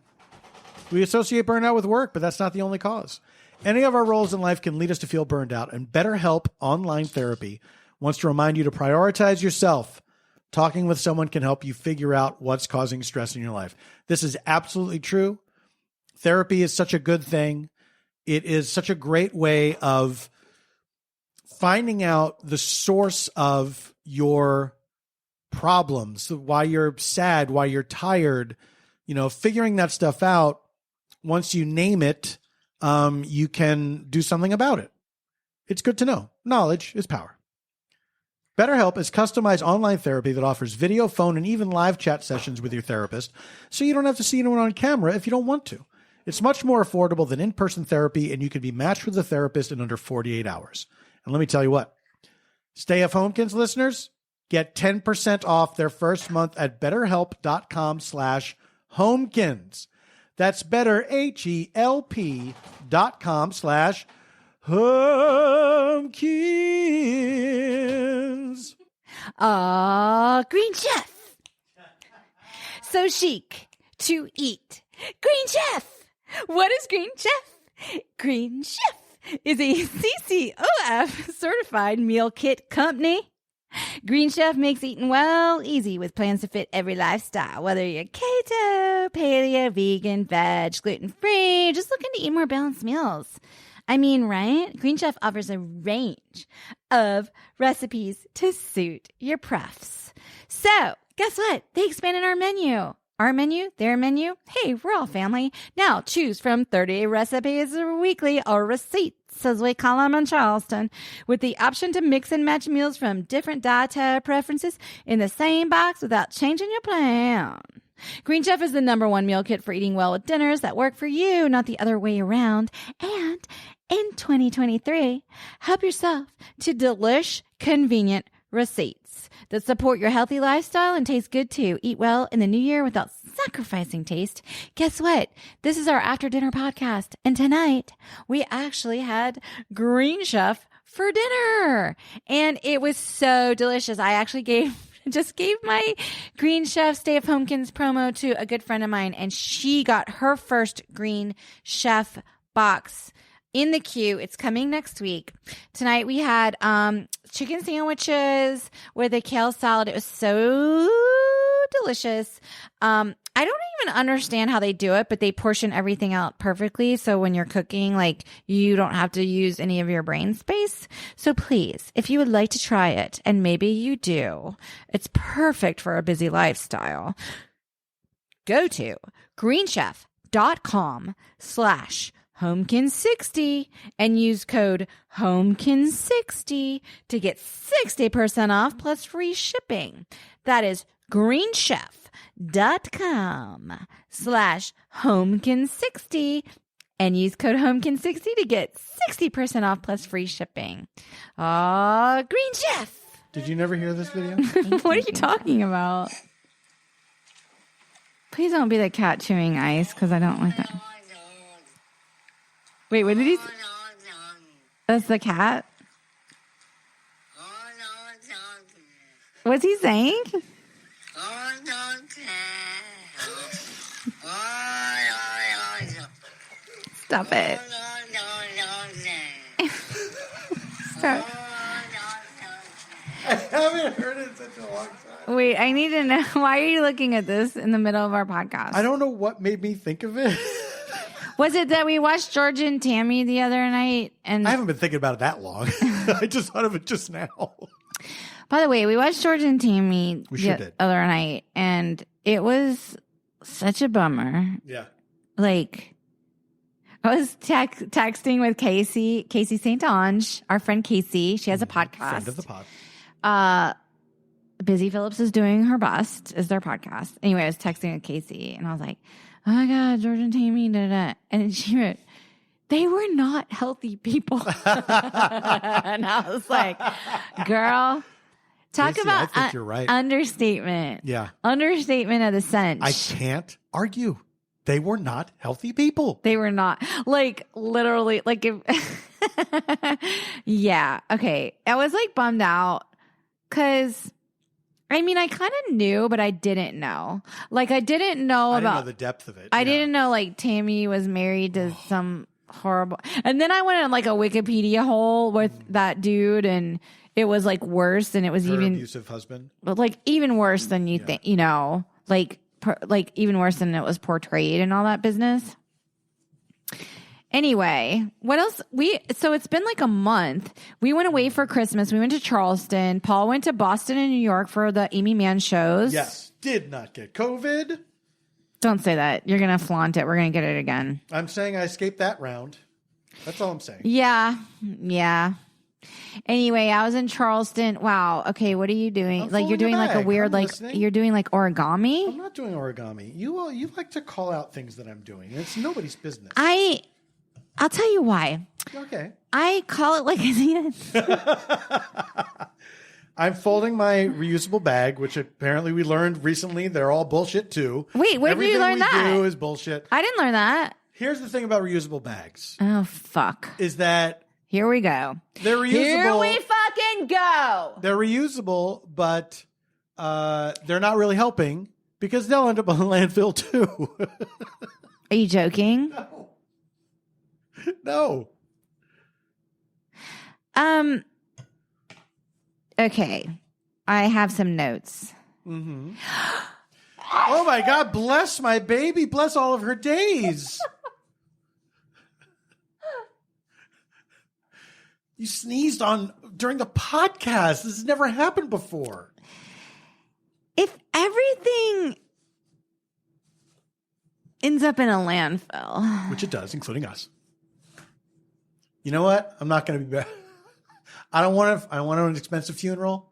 We associate burnout with work, but that's not the only cause. Any of our roles in life can lead us to feel burned out, and BetterHelp Online Therapy wants to remind you to prioritize yourself. Talking with someone can help you figure out what's causing stress in your life. This is absolutely true. Therapy is such a good thing. It is such a great way of finding out the source of your problems, why you're sad, why you're tired, figuring that stuff out. Once you name it, you can do something about it. It's good to know. Knowledge is power. BetterHelp is customized online therapy that offers video, phone, and even live chat sessions with your therapist, so you don't have to see anyone on camera if you don't want to. It's much more affordable than in-person therapy, and you can be matched with a therapist in under 48 hours. And let me tell you what, stayfhomekins listeners get 10% off their first month at betterhelp.com/homekins. That's better, HELP.com/homekins. Green Chef. So chic to eat. Green Chef. What is Green Chef? Green Chef is a CCOF certified meal kit company. Green Chef makes eating well easy with plans to fit every lifestyle, whether you're keto, paleo, vegan, veg, gluten-free, just looking to eat more balanced meals. I mean, right? Green Chef offers a range of recipes to suit your prefs. So, guess what? They expanded our menu. Our menu, their menu. Hey, we're all family. Now choose from 30 recipes weekly or receipts, as we call them in Charleston, with the option to mix and match meals from different dietary preferences in the same box without changing your plan. Green Chef is the #1 meal kit for eating well with dinners that work for you, not the other way around. And in 2023, help yourself to delish, convenient receipts that support your healthy lifestyle and taste good too. Eat well in the new year without sacrificing taste. Guess what? This is our after dinner podcast. And tonight we actually had Green Chef for dinner. And it was so delicious. I actually gave my Green Chef Stay at Homekins promo to a good friend of mine, and she got her first Green Chef box in the queue. It's coming next week. Tonight we had chicken sandwiches with a kale salad. It was so delicious. I don't even understand how they do it, but they portion everything out perfectly. So when you're cooking, like, you don't have to use any of your brain space. So please, if you would like to try it, and maybe you do, it's perfect for a busy lifestyle. Go to greenchef.com/homekins60 and use code homekins60 to get 60% off plus free shipping. That is greenchef.com/homekins60 and use code homekins60 to get 60% off plus free shipping. Green Chef. Did you never hear this video? What are you talking about? Please don't be the cat chewing ice, because I don't like that. Wait, what did he say? That's the cat? What's he saying? Stop it. Stop. I haven't heard it in such a long time. Wait, I need to know. Why are you looking at this in the middle of our podcast? I don't know what made me think of it. Was it that we watched George and Tammy the other night? And I haven't been thinking about it that long. I just thought of it just now. By the way, we watched George and Tammy the other night, and it was such a bummer. Yeah. Like, I was texting with Casey St. Ange, our friend Casey. She has a podcast. Friend of the pod. Busy Phillips is doing her best is their podcast. Anyway, I was texting with Casey, and I was like, "Oh my God, George and Tammy, da da." And she wrote, "They were not healthy people." And I was like, "Girl, talk Casey, about I think you're right. Understatement." Yeah. Understatement of the century. I can't argue. They were not healthy people. They were not. Like, literally, like, if yeah. Okay. I was like bummed out because, I mean, I kind of knew, but I didn't know. Like, I didn't know I about didn't know the depth of it. I didn't know like Tammy was married to some horrible. And then I went on like a Wikipedia hole with that dude, and it was like worse, and it was Her even abusive husband. but like even worse than you think, you know, like even worse than it was portrayed and all that business. Anyway, what else? So it's been like a month. We went away for Christmas. We went to Charleston. Paul went to Boston and New York for the Amy Mann shows. Yes. Did not get COVID. Don't say that. You're going to flaunt it. We're going to get it again. I'm saying I escaped that round. That's all I'm saying. Yeah. Yeah. Anyway, I was in Charleston. Wow. Okay. What are you doing? Like you're doing like a weird, like you're doing like origami. I'm not doing origami. You like to call out things that I'm doing. It's nobody's business. I'll tell you why. Okay. I call it like I'm folding my reusable bag, which apparently we learned recently they're all bullshit too. Wait, where did you learn that? Everything we do is bullshit. I didn't learn that. Here's the thing about reusable bags. Oh, fuck. Is that here we go. They're reusable. Here we fucking go. They're reusable, but they're not really helping because they'll end up on the landfill too. Are you joking? No. Okay. I have some notes. Mm-hmm. Oh my God, bless my baby. Bless all of her days. You sneezed during the podcast. This has never happened before. If everything ends up in a landfill, which it does, including us. You know what? I'm not going to be bad. I don't want an expensive funeral.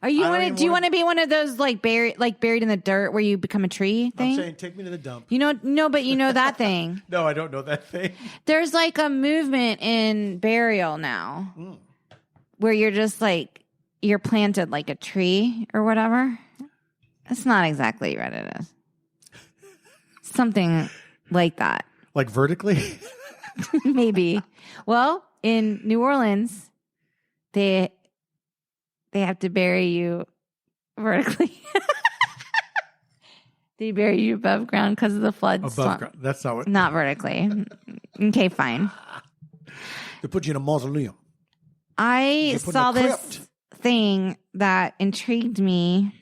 Do you want to be one of those like buried in the dirt where you become a tree thing? I'm saying take me to the dump. You know, no, but you know that thing. No, I don't know that thing. There's like a movement in burial now where you're just like, you're planted like a tree or whatever. It's not exactly what it is. Something like that. Like vertically? Maybe. Well, in New Orleans, they have to bury you vertically. They bury you above ground because of the floods. Above ground. That's not what. Not vertically. Okay, fine. They put you in a mausoleum. I saw this thing that intrigued me.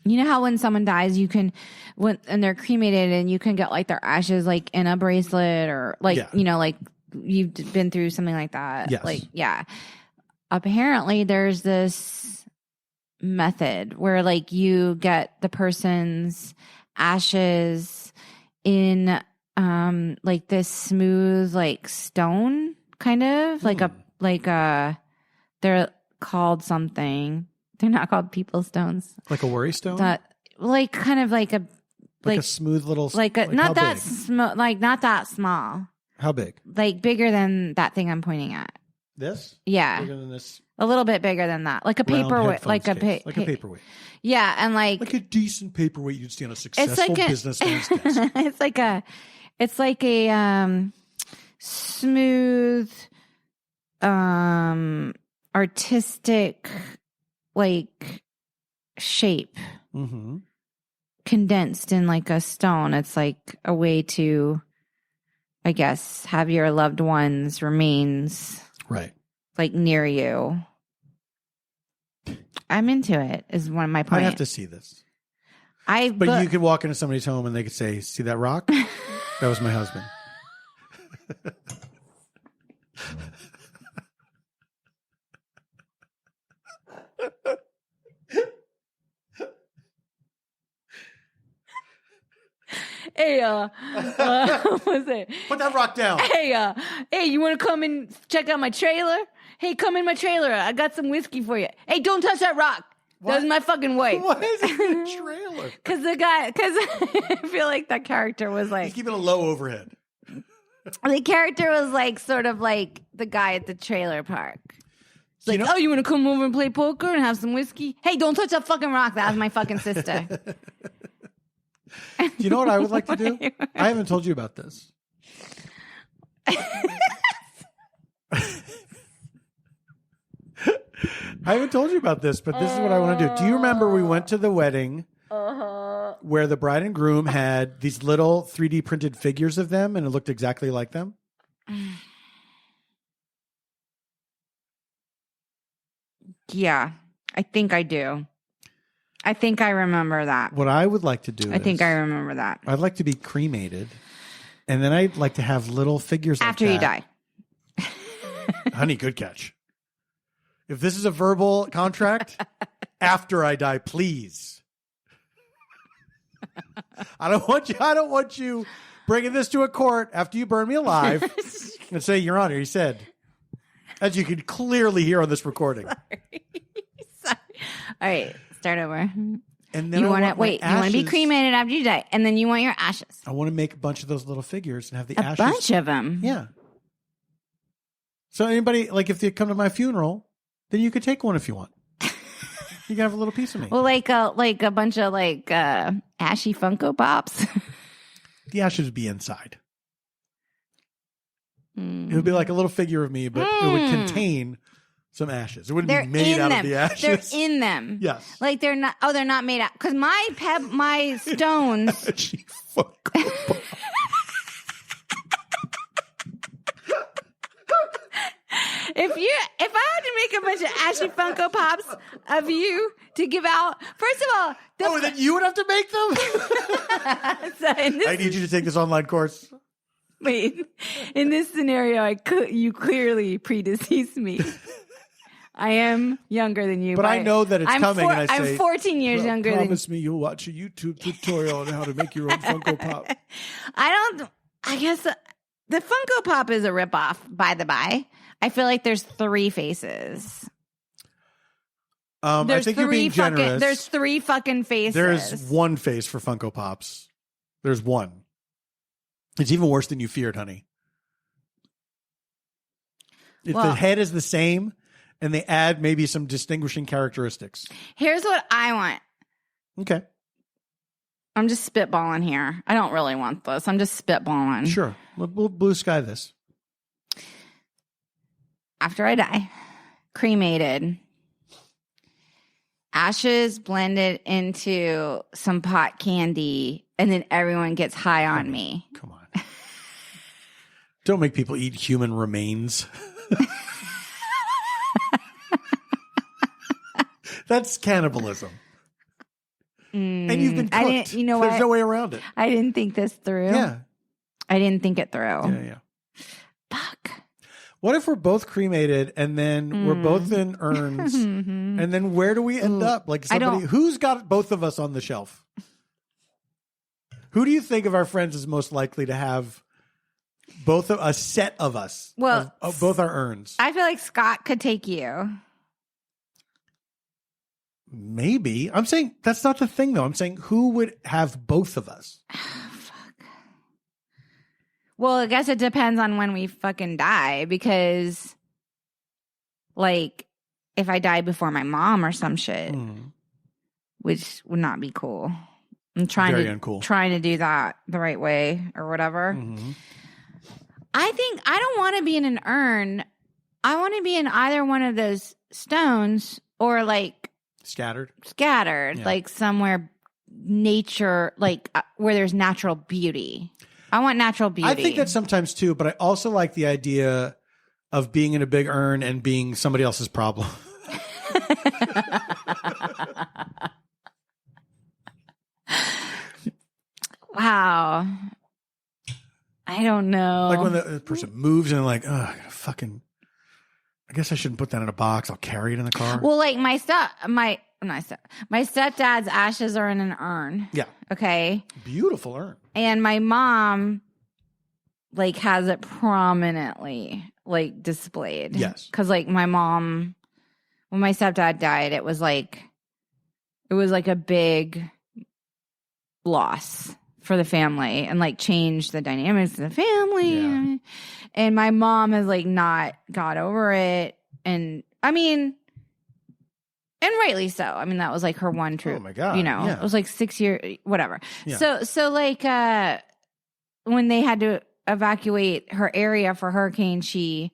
You know how when someone dies, and they're cremated, and you can get like their ashes like in a bracelet or like, you know, like you've been through something like that. Yes. Like, yeah. Apparently there's this method where like you get the person's ashes in like this smooth like stone kind of like they're called something. They're not called people stones. Like a worry stone? Like kind of like a smooth little not that small. How big? Like bigger than that thing I'm pointing at. This? Yeah. Bigger than this? A little bit bigger than that. Like a paperweight. Like a paperweight. Yeah, and like a decent paperweight you'd see on a successful businessman's desk. It's like a smooth artistic like shape. Mm-hmm. Condensed in like a stone. It's like a way to, I guess, have your loved one's remains right, like near you. I'm into it. Is one of my points. I have to see this. But you could walk into somebody's home and they could say, "See that rock? That was my husband." Hey, what's it? Put that rock down. Hey, you want to come and check out my trailer? Hey, come in my trailer. I got some whiskey for you. Hey, don't touch that rock. What? That was my fucking wife. Why is it in a trailer? Because I feel like that character was like... He's keeping a low overhead. The character was like sort of like the guy at the trailer park. It's like, oh, you want to come over and play poker and have some whiskey? Hey, don't touch that fucking rock. That was my fucking sister. Do you know what I would like to do? I haven't told you about this. I haven't told you about this, but this is what I want to do. Do you remember we went to the wedding where the bride and groom had these little 3D printed figures of them and it looked exactly like them? Yeah, I think I do. I think I remember that. What I would like to do I think I remember that. I'd like to be cremated, and then I'd like to have little figures after like you die. Honey, good catch. If this is a verbal contract, after I die, please. I don't want you bringing this to a court after you burn me alive and say, Your Honor, he said, as you can clearly hear on this recording. Sorry. All right, start over. And then you want to wait. You want to be cremated after you die, and then you want your ashes. I want to make a bunch of those little figures and have the a ashes. Bunch of them. Yeah. So anybody, like, if they come to my funeral, then you could take one if you want. You can have a little piece of me. Well, like a bunch of ashy Funko Pops. The ashes would be inside. It would be like a little figure of me, but it would contain some ashes. It wouldn't be made out of the ashes. They're in them. Yes. Like they're not. Oh, they're not made out. Because my stones. Ashy Funko Pop. If I had to make a bunch of ashy Funko Pops of you to give out, first of all, then you would have to make them. I need you to take this online course. Wait, in this scenario, you clearly predeceased me. I am younger than you, but I know that it's coming. And I'm 14 years younger than you. Promise me you'll watch a YouTube tutorial on how to make your own Funko Pop. I guess the Funko Pop is a ripoff, by the by. I feel like there's three faces. I think you're being generous. There's three fucking faces. There's one face for Funko Pops. There's one. It's even worse than you feared, honey. If the head is the same and they add maybe some distinguishing characteristics. Here's what I want. Okay. I'm just spitballing here. I don't really want this. I'm just spitballing. Sure. We'll blue sky this. After I die, cremated, ashes blended into some pot candy, and then everyone gets high on me. Come on. Don't make people eat human remains. That's cannibalism. And you've been cooked. You know what? There's no way around it. I didn't think this through. Yeah. I didn't think it through. Yeah. Fuck. What if we're both cremated and then we're both in urns and then where do we end up? Like who's got both of us on the shelf? Who do you think of our friends is most likely to have both of a set of us? Well, of both our urns. I feel like Scott could take you. Maybe. I'm saying that's not the thing though. I'm saying who would have both of us? Well, I guess it depends on when we fucking die because, like, if I die before my mom or some shit, which would not be cool. I'm trying to do that the right way or whatever. Mm-hmm. I think I don't want to be in an urn. I want to be in either one of those stones or like scattered, like somewhere nature, like where there's natural beauty. I want natural beauty. I think that sometimes too, but I also like the idea of being in a big urn and being somebody else's problem. Wow. I don't know. Like when the person moves and like, I guess I shouldn't put that in a box. I'll carry it in the car. Well, like my stepdad's ashes are in an urn. Yeah. Okay. Beautiful urn. And my mom like has it prominently like displayed. Yes. Because like my mom, when my stepdad died, it was like a big loss for the family and like changed the dynamics of the family. Yeah. And my mom has like not got over it. And I mean, And rightly so. I mean, that was like her one true. Oh my God. It was like 6 years, whatever. Yeah. So like when they had to evacuate her area for hurricane, she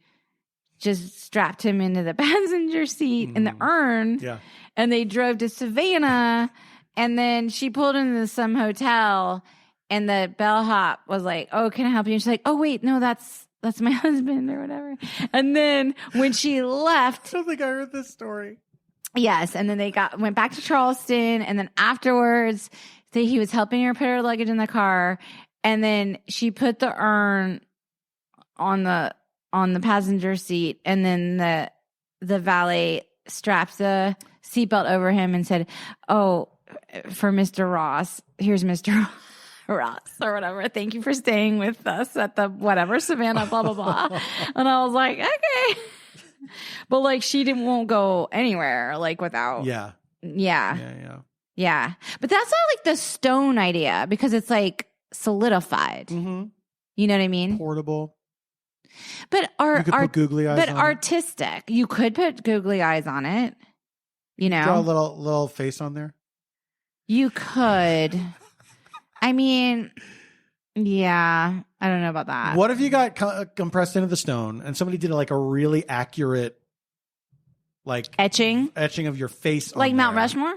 just strapped him into the passenger seat in the urn. Yeah. And they drove to Savannah, and then she pulled into some hotel, and the bellhop was like, "Oh, can I help you?" And she's like, "Oh, wait, no, that's my husband or whatever." And then when she left, I don't think I heard this story. yes, and then they went back to Charleston, and then afterwards, he was helping her put her luggage in the car, and then she put the urn on the passenger seat, and then the valet strapped the seatbelt over him and said, "Oh, for Mr. Ross, here's Mr. Ross or whatever. Thank you for staying with us at the whatever Savannah, blah blah blah." And I was like, okay, but like she won't go anywhere like without. Yeah. But that's not like the stone idea because it's like solidified. Mm-hmm. You know what I mean? Portable. But you could put googly eyes. But on artistic, you could put googly eyes on it. Draw a little face on there. You could. I mean, yeah, I don't know about that. What if you got compressed into the stone and somebody did like a really accurate, like etching of your face, like on Mount there? Rushmore?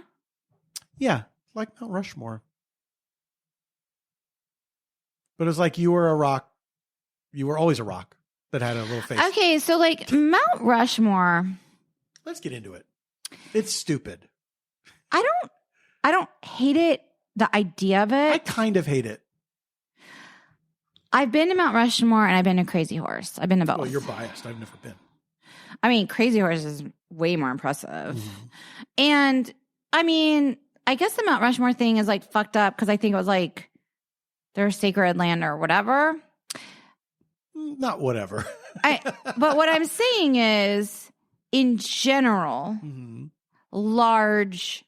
Yeah, like Mount Rushmore. But it was like you were a rock. You were always a rock that had a little face. Okay, so like Mount Rushmore. Let's get into it. It's stupid. I don't hate it. The idea of it. I kind of hate it. I've been to Mount Rushmore and I've been to Crazy Horse. I've been to both. Oh, you're biased. I've never been. I mean, Crazy Horse is way more impressive. Mm-hmm. And I mean, I guess the Mount Rushmore thing is like fucked up because I think it was like their sacred land or whatever. Not whatever. But what I'm saying is, in general, large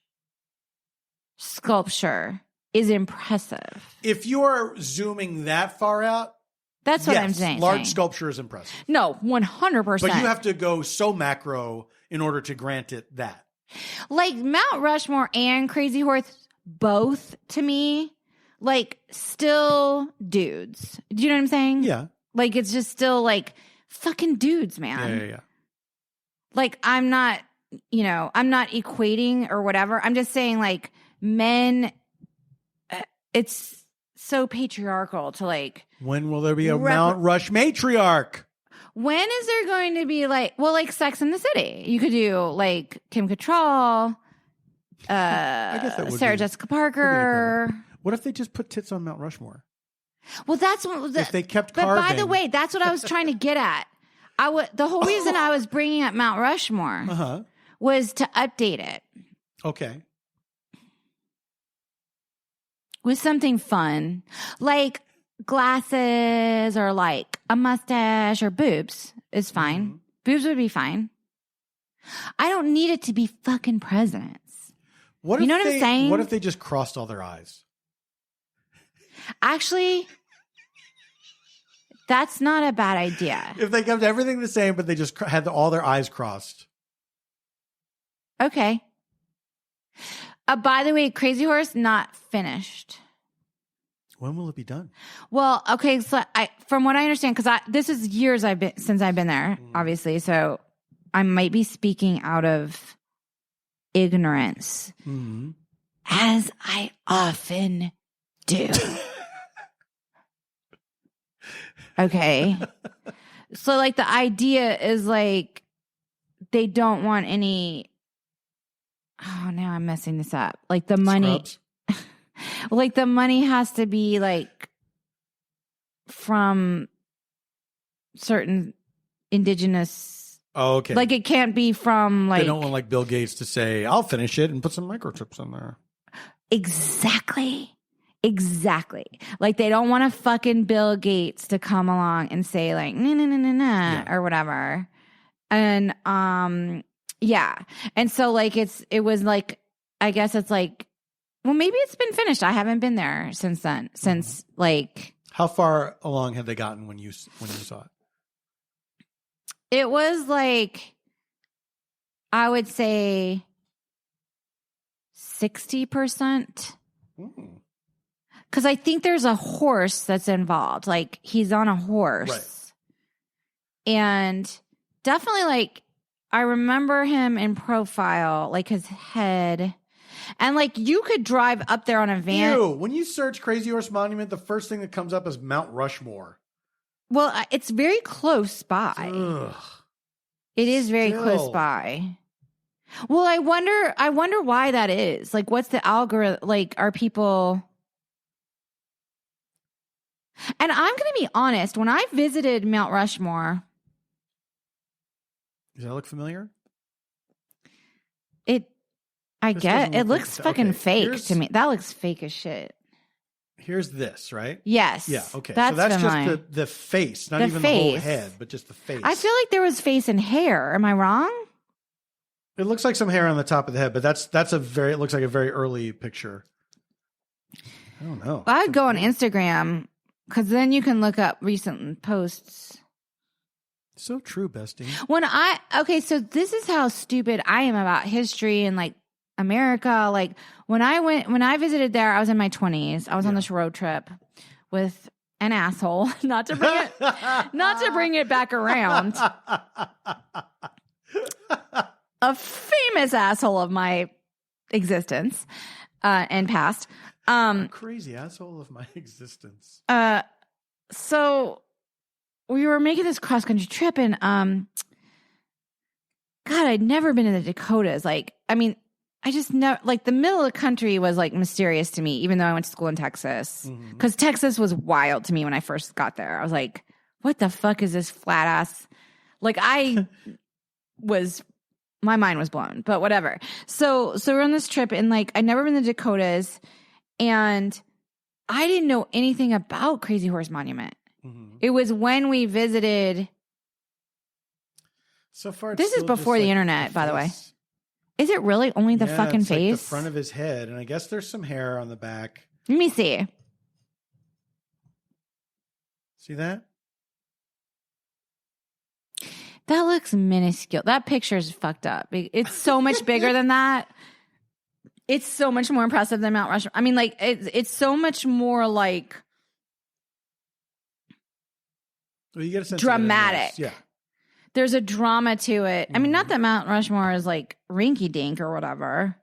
sculpture is impressive. If you're zooming that far out, that's what I'm saying. Large sculpture is impressive. No, 100%. But you have to go so macro in order to grant it that. Like Mount Rushmore and Crazy Horse, both to me, like still dudes. Do you know what I'm saying? Yeah. Like it's just still like fucking dudes, man. Yeah. Like I'm not equating or whatever. I'm just saying like men, it's so patriarchal to like. When will there be a Mount Rush matriarch? When is there going to be like Sex in the City? You could do like Kim Cattrall, I guess that would Sarah Jessica Parker. What if they just put tits on Mount Rushmore? Well, that's what if they kept carving. But by the way, that's what I was trying to get at. The whole reason I was bringing up Mount Rushmore was to update it. Okay. With something fun, like glasses or like a mustache or boobs is fine. Mm-hmm. Boobs would be fine. I don't need it to be fucking presidents. You know what I'm saying? What if they just crossed all their eyes? Actually, that's not a bad idea. If they kept everything the same, but they just had all their eyes crossed. Okay. By the way, Crazy Horse not finished. When will it be done? Well, okay. So from what I understand, because this is years since I've been there, obviously. So I might be speaking out of ignorance, as I often do. Okay. So like the idea is like they don't want any. Oh, now I'm messing this up. Like the money, like the money has to be like from certain indigenous. Oh, okay. Like it can't be from like. They don't want like Bill Gates to say, "I'll finish it and put some microchips in there." Exactly. Like they don't want a fucking Bill Gates to come along and say like, nah, or whatever. And, yeah. And so like it was like, I guess it's like, well, maybe it's been finished. I haven't been there since then, since like. How far along had they gotten when you saw it? It was like, I would say 60%. Because I think there's a horse that's involved. Like, he's on a horse. Right. And definitely, like, I remember him in profile, like his head. And, like, you could drive up there on a van. Ew. When you search Crazy Horse Monument, the first thing that comes up is Mount Rushmore. Well, it's very close by. Ugh. It is very close by. Well, I wonder why that is. Like, what's the algorithm? Like, are people... And I'm going to be honest, when I visited Mount Rushmore... Does that look familiar? I get it looks fucking fake to me. That looks fake as shit. Here's this, right? Yes. Yeah, okay. That's so that's just the face, not even the whole head, but just the face. I feel like there was face and hair. Am I wrong? It looks like some hair on the top of the head, but it looks like a very early picture. I don't know. I'd go on Instagram because then you can look up recent posts. So true, bestie. So this is how stupid I am about history and like America. Like when I visited there, I was in my 20s. I was on this road trip with an asshole, not to bring it back around. A famous asshole of my existence and past. Crazy asshole of my existence. So we were making this cross country trip, and God, I'd never been in the Dakotas. Like, I mean, I just never, like, the middle of the country was like mysterious to me, even though I went to school in Texas. Because Texas was wild to me when I first got there. I was like, what the fuck is this flat ass? Like, my mind was blown, but whatever. So we're on this trip, and like, I'd never been to the Dakotas, and I didn't know anything about Crazy Horse Monument. It was when we visited. So far, this is before the internet, by the way. Is it really only the fucking face? Like the front of his head, and I guess there's some hair on the back. Let me see. See that? That looks minuscule. That picture is fucked up. It's so much bigger than that. It's so much more impressive than Mount Rushmore. I mean, like, it's so much more like you get a sense dramatic. Yeah. There's a drama to it. I mean, not that Mount Rushmore is like rinky dink or whatever.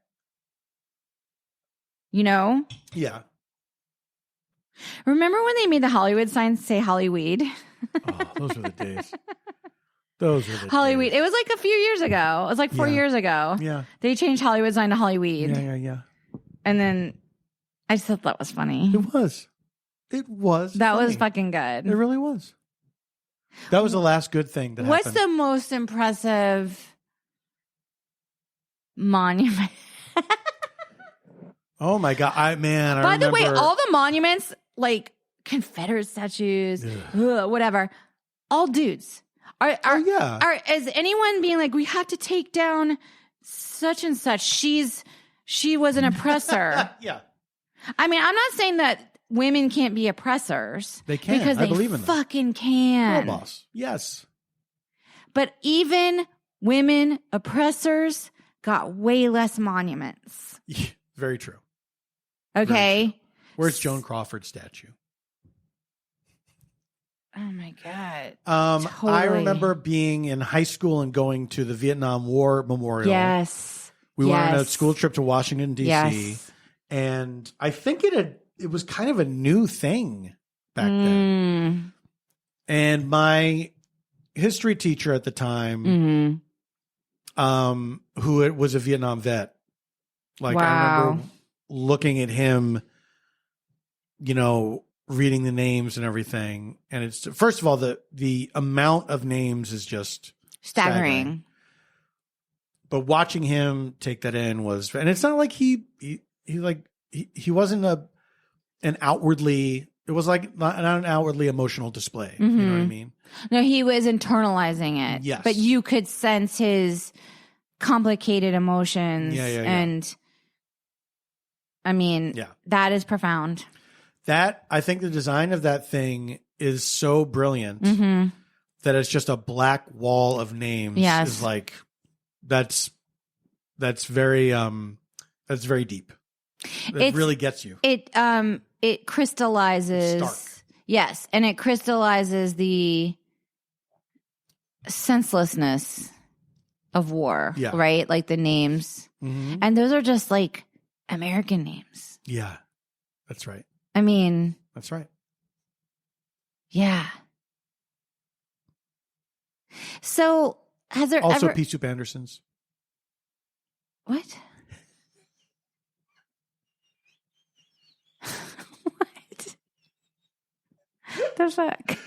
You know? Yeah. Remember when they made the Hollywood signs say Hollyweed? Oh, those were the days. Those were the Hollyweed. days. It was like a few years ago. It was like 4 years ago. Yeah. They changed Hollywood sign to Hollyweed. Yeah. And then I just thought that was funny. It was. That funny. was fucking good. It really was. That was the last good thing that happened. What's the most impressive monument? Oh my God. I By the way, all the monuments, like Confederate statues, whatever, all dudes. Is anyone being like, we have to take down such and such? She was an oppressor. Yeah. I mean, I'm not saying that women can't be oppressors. They can. Because I believe in them. Fucking can. Girl boss. Yes. But even women oppressors got way less monuments. Yeah, very true. Okay. Very true. Where's Joan Crawford's statue? Oh my God. Totally. I remember being in high school and going to the Vietnam War Memorial. Yes. We went on a school trip to Washington, D.C. Yes. And I think it was kind of a new thing back then. And my history teacher at the time, who was a Vietnam vet, like I remember looking at him, you know, reading the names and everything. And it's, first of all, the amount of names is just staggering. But watching him take that in was, and it's not like he wasn't an outwardly, it was like not an outwardly emotional display. You know what I mean? No, he was internalizing it. Yes. But you could sense his complicated emotions. Yeah. And I mean, that is profound. I think the design of that thing is so brilliant that it's just a black wall of names. Yes. Is like, that's very That's very deep. It really gets you. It crystallizes. It's stark. Yes, and it crystallizes the senselessness of war, right? Like the names. Mm-hmm. And those are just like American names. Yeah, that's right. I mean. That's right. Yeah. So has there also ever... pea soup Andersons? What? What? The fuck?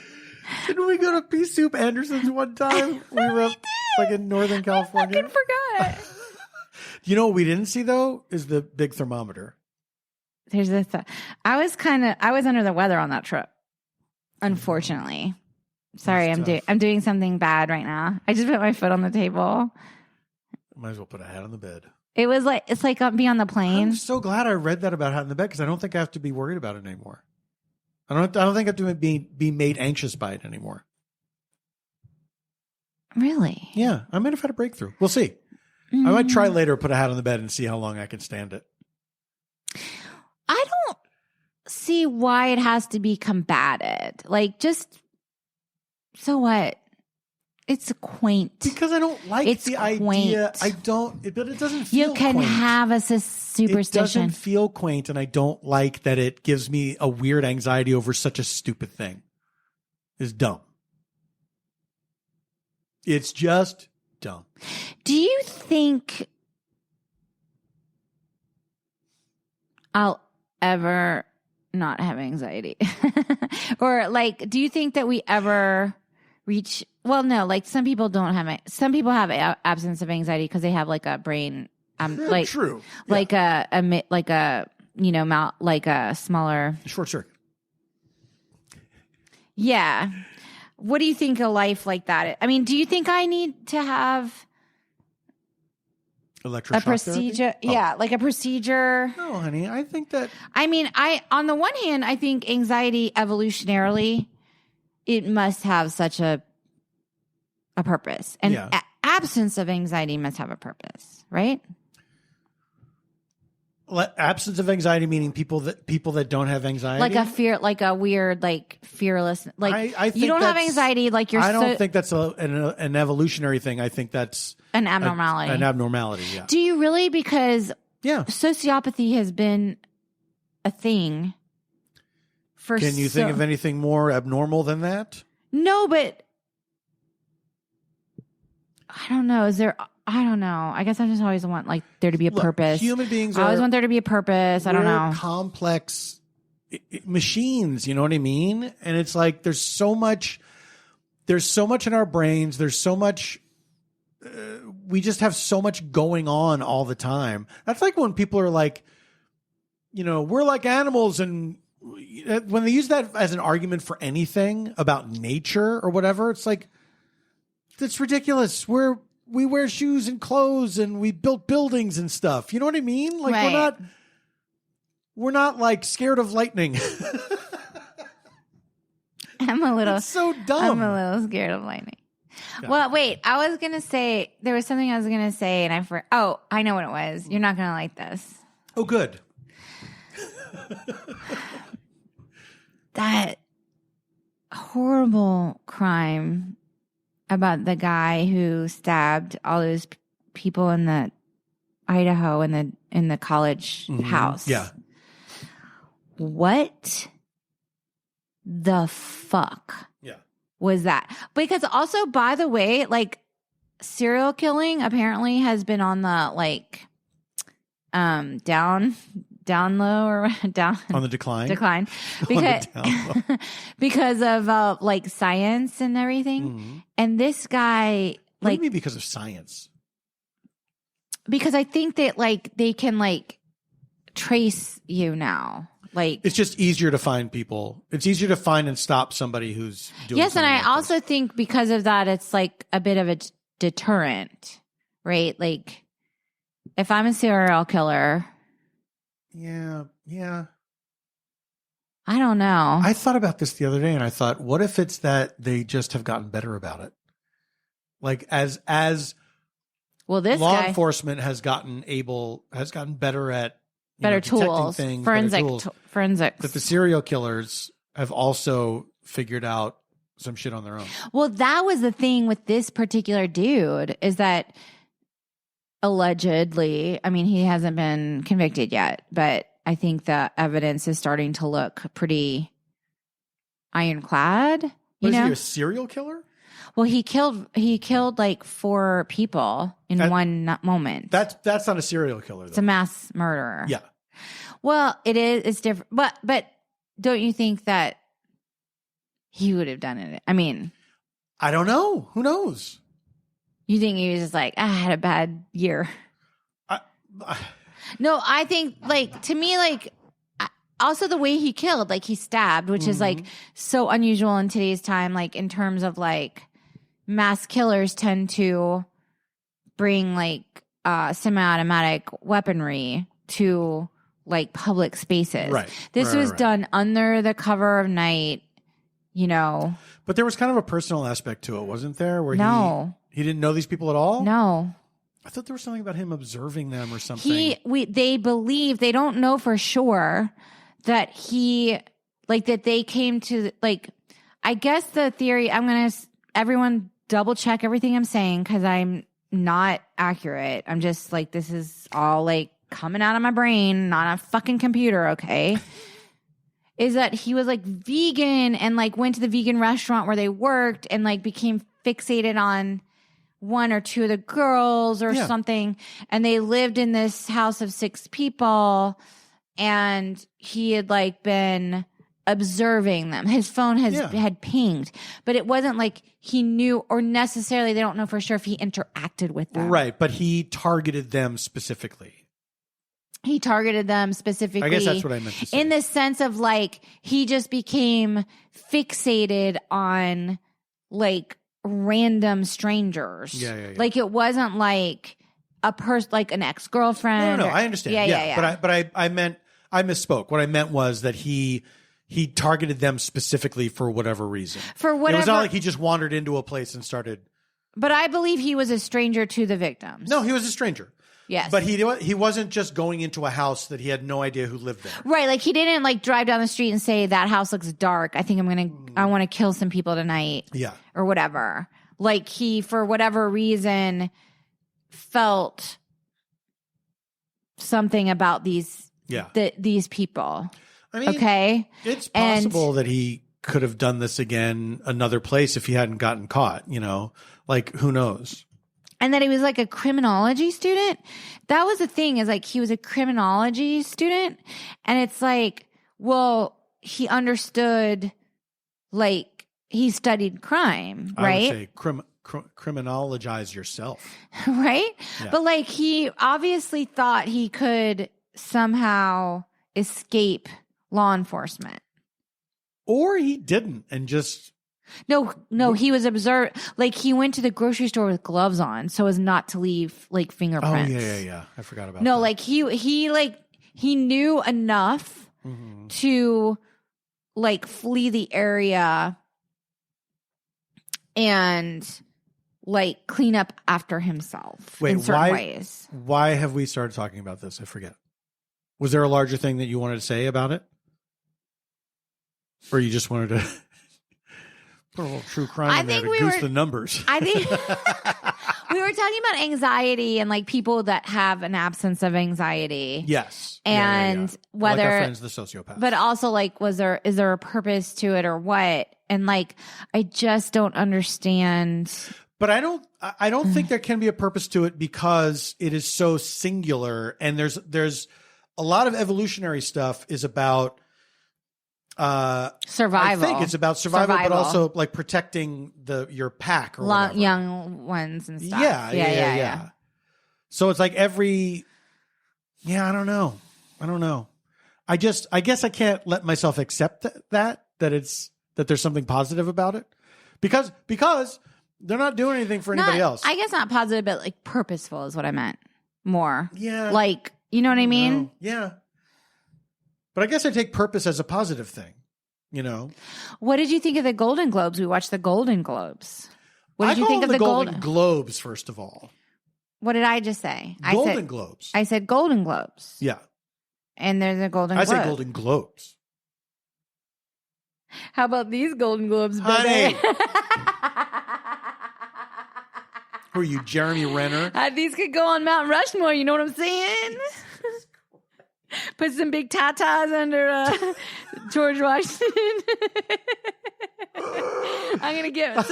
Didn't we go to pea soup Andersons one time? We were up, like in Northern California. I fucking forgot. You know what we didn't see though is the big thermometer. There's this. I was under the weather on that trip. Unfortunately, sorry, I'm doing something bad right now. I just put my foot on the table. Might as well put a hat on the bed. It's like being on the plane. I'm so glad I read that about hat on the bed because I don't think I have to be worried about it anymore. I don't think I have to be made anxious by it anymore. Really? Yeah, I might have had a breakthrough. We'll see. Mm. I might try later, put a hat on the bed and see how long I can stand it. I don't see why it has to be combated. Like, just so what? It's quaint. Because I don't like the idea. I don't, but it doesn't feel You can quaint. have a superstition. It doesn't feel quaint, and I don't like that it gives me a weird anxiety over such a stupid thing. It's dumb. It's just dumb. Do you think I'll ever not have anxiety? Or like, do you think that we ever reach, well, no, like some people don't have it. Some people have absence of anxiety because they have like a brain, like, true. Like like a, you know, like a smaller short circuit. Yeah. What do you think a life like that is? I mean, do you think I need to have electroshock procedure? Therapy? Yeah, like a procedure. No, honey, I think that. I mean, on the one hand, I think anxiety evolutionarily, it must have such a purpose, and absence of anxiety must have a purpose, right? Absence of anxiety meaning people that don't have anxiety, like a fear, like a weird, like fearless, like I think you don't have anxiety, like you're. I don't think that's an evolutionary thing. I think that's an abnormality. An abnormality. Yeah. Do you really? Because sociopathy has been a thing for. Can you think of anything more abnormal than that? No, but I don't know. Is there? I don't know. I guess I just always want like there to be a purpose. Human beings I always want there to be a purpose. I don't know. Complex machines, you know what I mean? And it's like there's so much in our brains. There's so much we just have so much going on all the time. That's like when people are like, you know, we're like animals, and when they use that as an argument for anything about nature or whatever, it's like that's ridiculous. We wear shoes and clothes and we built buildings and stuff. You know what I mean? Like we're not like scared of lightning. It's so dumb. I'm a little scared of lightning. Yeah. Well, wait, I was going to say, there was something I was going to say and I know what it was. You're not going to like this. Oh, good. That horrible crime about the guy who stabbed all those people in the Idaho in the college house. Yeah. What the fuck? Yeah. Was that? Because also, by the way, like serial killing apparently has been on the like down low or down on the decline because of like science and everything. And this guy, what do you mean because of science? Because I think that like they can like trace you now. Like it's just easier to find people. It's easier to find and stop somebody who's doing. Yes, and I like also this. think because of that, it's like a bit of a deterrent, right? Like if I'm a serial killer. Yeah. I don't know. I thought about this the other day and I thought, what if it's that they just have gotten better about it? Like as Well, this law guy, enforcement has gotten better at better detecting tools, things, forensics. That the serial killers have also figured out some shit on their own. Well, that was the thing with this particular dude is that allegedly, I mean, he hasn't been convicted yet, but I think the evidence is starting to look pretty ironclad. Is he a serial killer? Well, he killed like 4 people in one moment. That's not a serial killer, though. It's a mass murderer. Yeah. Well, it is. It's different. But don't you think that he would have done it? I mean, I don't know. Who knows? You think he was just like, I had a bad year? No, I think like to me, like also the way he killed, like he stabbed, which is like so unusual in today's time, like in terms of like mass killers tend to bring like semi-automatic weaponry to like public spaces. Right. This was done under the cover of night, But there was kind of a personal aspect to it, wasn't there? Where he didn't know these people at all? No. I thought there was something about him observing them or something. They believe, they don't know for sure that that they came to, like, I guess the theory, everyone double check everything I'm saying because I'm not accurate. I'm just like, this is all like coming out of my brain, not a fucking computer, okay? Is that he was like vegan and like went to the vegan restaurant where they worked and like became fixated on 1 or 2 of the girls or something. And they lived in this house of 6 people and he had like been observing them. His phone had pinged, but it wasn't like he knew or necessarily they don't know for sure if he interacted with them. Right. But he targeted them specifically. He targeted them specifically. I guess that's what I meant to say. In the sense of like, he just became fixated on like random strangers. Yeah. Like it wasn't like a person, like an ex-girlfriend. No, I understand. Yeah. But I misspoke. What I meant was that he targeted them specifically for whatever reason. For whatever. It was not like he just wandered into a place and started. But I believe he was a stranger to the victims. No, he was a stranger. Yes. But he wasn't just going into a house that he had no idea who lived there. Right. Like he didn't like drive down the street and say that house looks dark. I think I want to kill some people tonight. Yeah. Or whatever. Like he, for whatever reason, felt something about these people. I mean, okay. It's possible that he could have done this again another place if he hadn't gotten caught, like who knows? And that he was like a criminology student. That was the thing, is like he was a criminology student. And it's like, well, he understood, like he studied crime, right? I would say criminologize yourself. Right? Yeah. But like he obviously thought he could somehow escape law enforcement. Or he didn't and just... No, he was observed. Like he went to the grocery store with gloves on so as not to leave like fingerprints. Oh, yeah. I forgot about that. No, like he knew enough to like flee the area and like clean up after himself in certain ways. Why have we started talking about this? I forget. Was there a larger thing that you wanted to say about it? Or you just wanted to put a little true crime in there to goose the numbers? I think we were talking about anxiety and like people that have an absence of anxiety. Yes. And whether like our friends, the sociopaths. But also like, is there a purpose to it or what? And like, I just don't understand. But I don't think there can be a purpose to it because it is so singular. And there's a lot of evolutionary stuff is about survival. I think it's about survival, but also like protecting your pack or whatever. Young ones and stuff. Yeah. So it's like I don't know. I guess I can't let myself accept that there's something positive about it because they're not doing anything for anybody else. I guess not positive, but like purposeful is what I meant more. Yeah. Like, you know what I mean? Know. Yeah. But I guess I take purpose as a positive thing, What did you think of the Golden Globes? We watched the Golden Globes. What did you think of the Golden Globes, first of all? What did I just say? Golden Globes. I said Golden Globes. Yeah. And there's a Golden Globe. I said Golden Globes. How about these Golden Globes, Honey. baby? Who are you, Jeremy Renner? These could go on Mount Rushmore. You know what I'm saying? Put some big tatas under George Washington. I'm gonna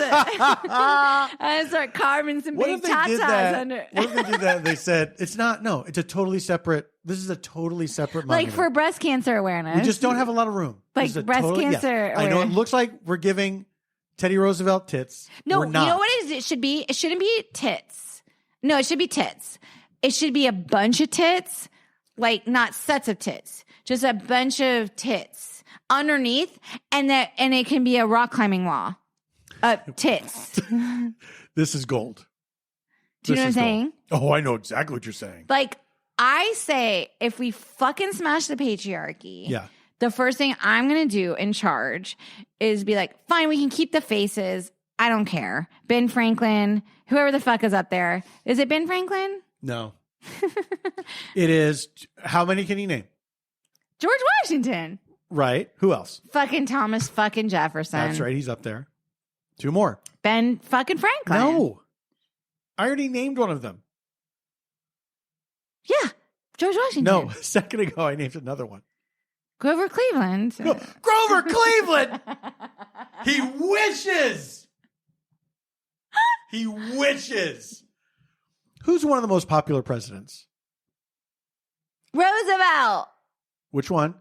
start carving some big tatas under. What if they did that? They said it's not. No, it's a totally separate. This is a totally separate monument. Like for breast cancer awareness. We just don't have a lot of room. Like breast cancer. Yeah. I know it looks like we're giving Teddy Roosevelt tits. No, we're not. You know what it should be? It shouldn't be tits. No, it should be tits. It should be a bunch of tits, like not sets of tits, just a bunch of tits underneath, and it can be a rock climbing wall. Tits. This is gold. Do you know what I'm saying? Oh, I know exactly what you're saying. Like, I say, if we fucking smash the patriarchy, the first thing I'm going to do in charge is be like, fine, we can keep the faces. I don't care. Ben Franklin, whoever the fuck is up there. Is it Ben Franklin? No. It is. How many can you name? George Washington. Right. Who else? Fucking Thomas fucking Jefferson. That's right. He's up there. 2 more. Ben fucking Franklin. No. I already named one of them. Yeah. George Washington. No. A second ago, I named another one. Grover Cleveland. Grover Cleveland! He wishes! He wishes! Who's one of the most popular presidents? Roosevelt. Which one?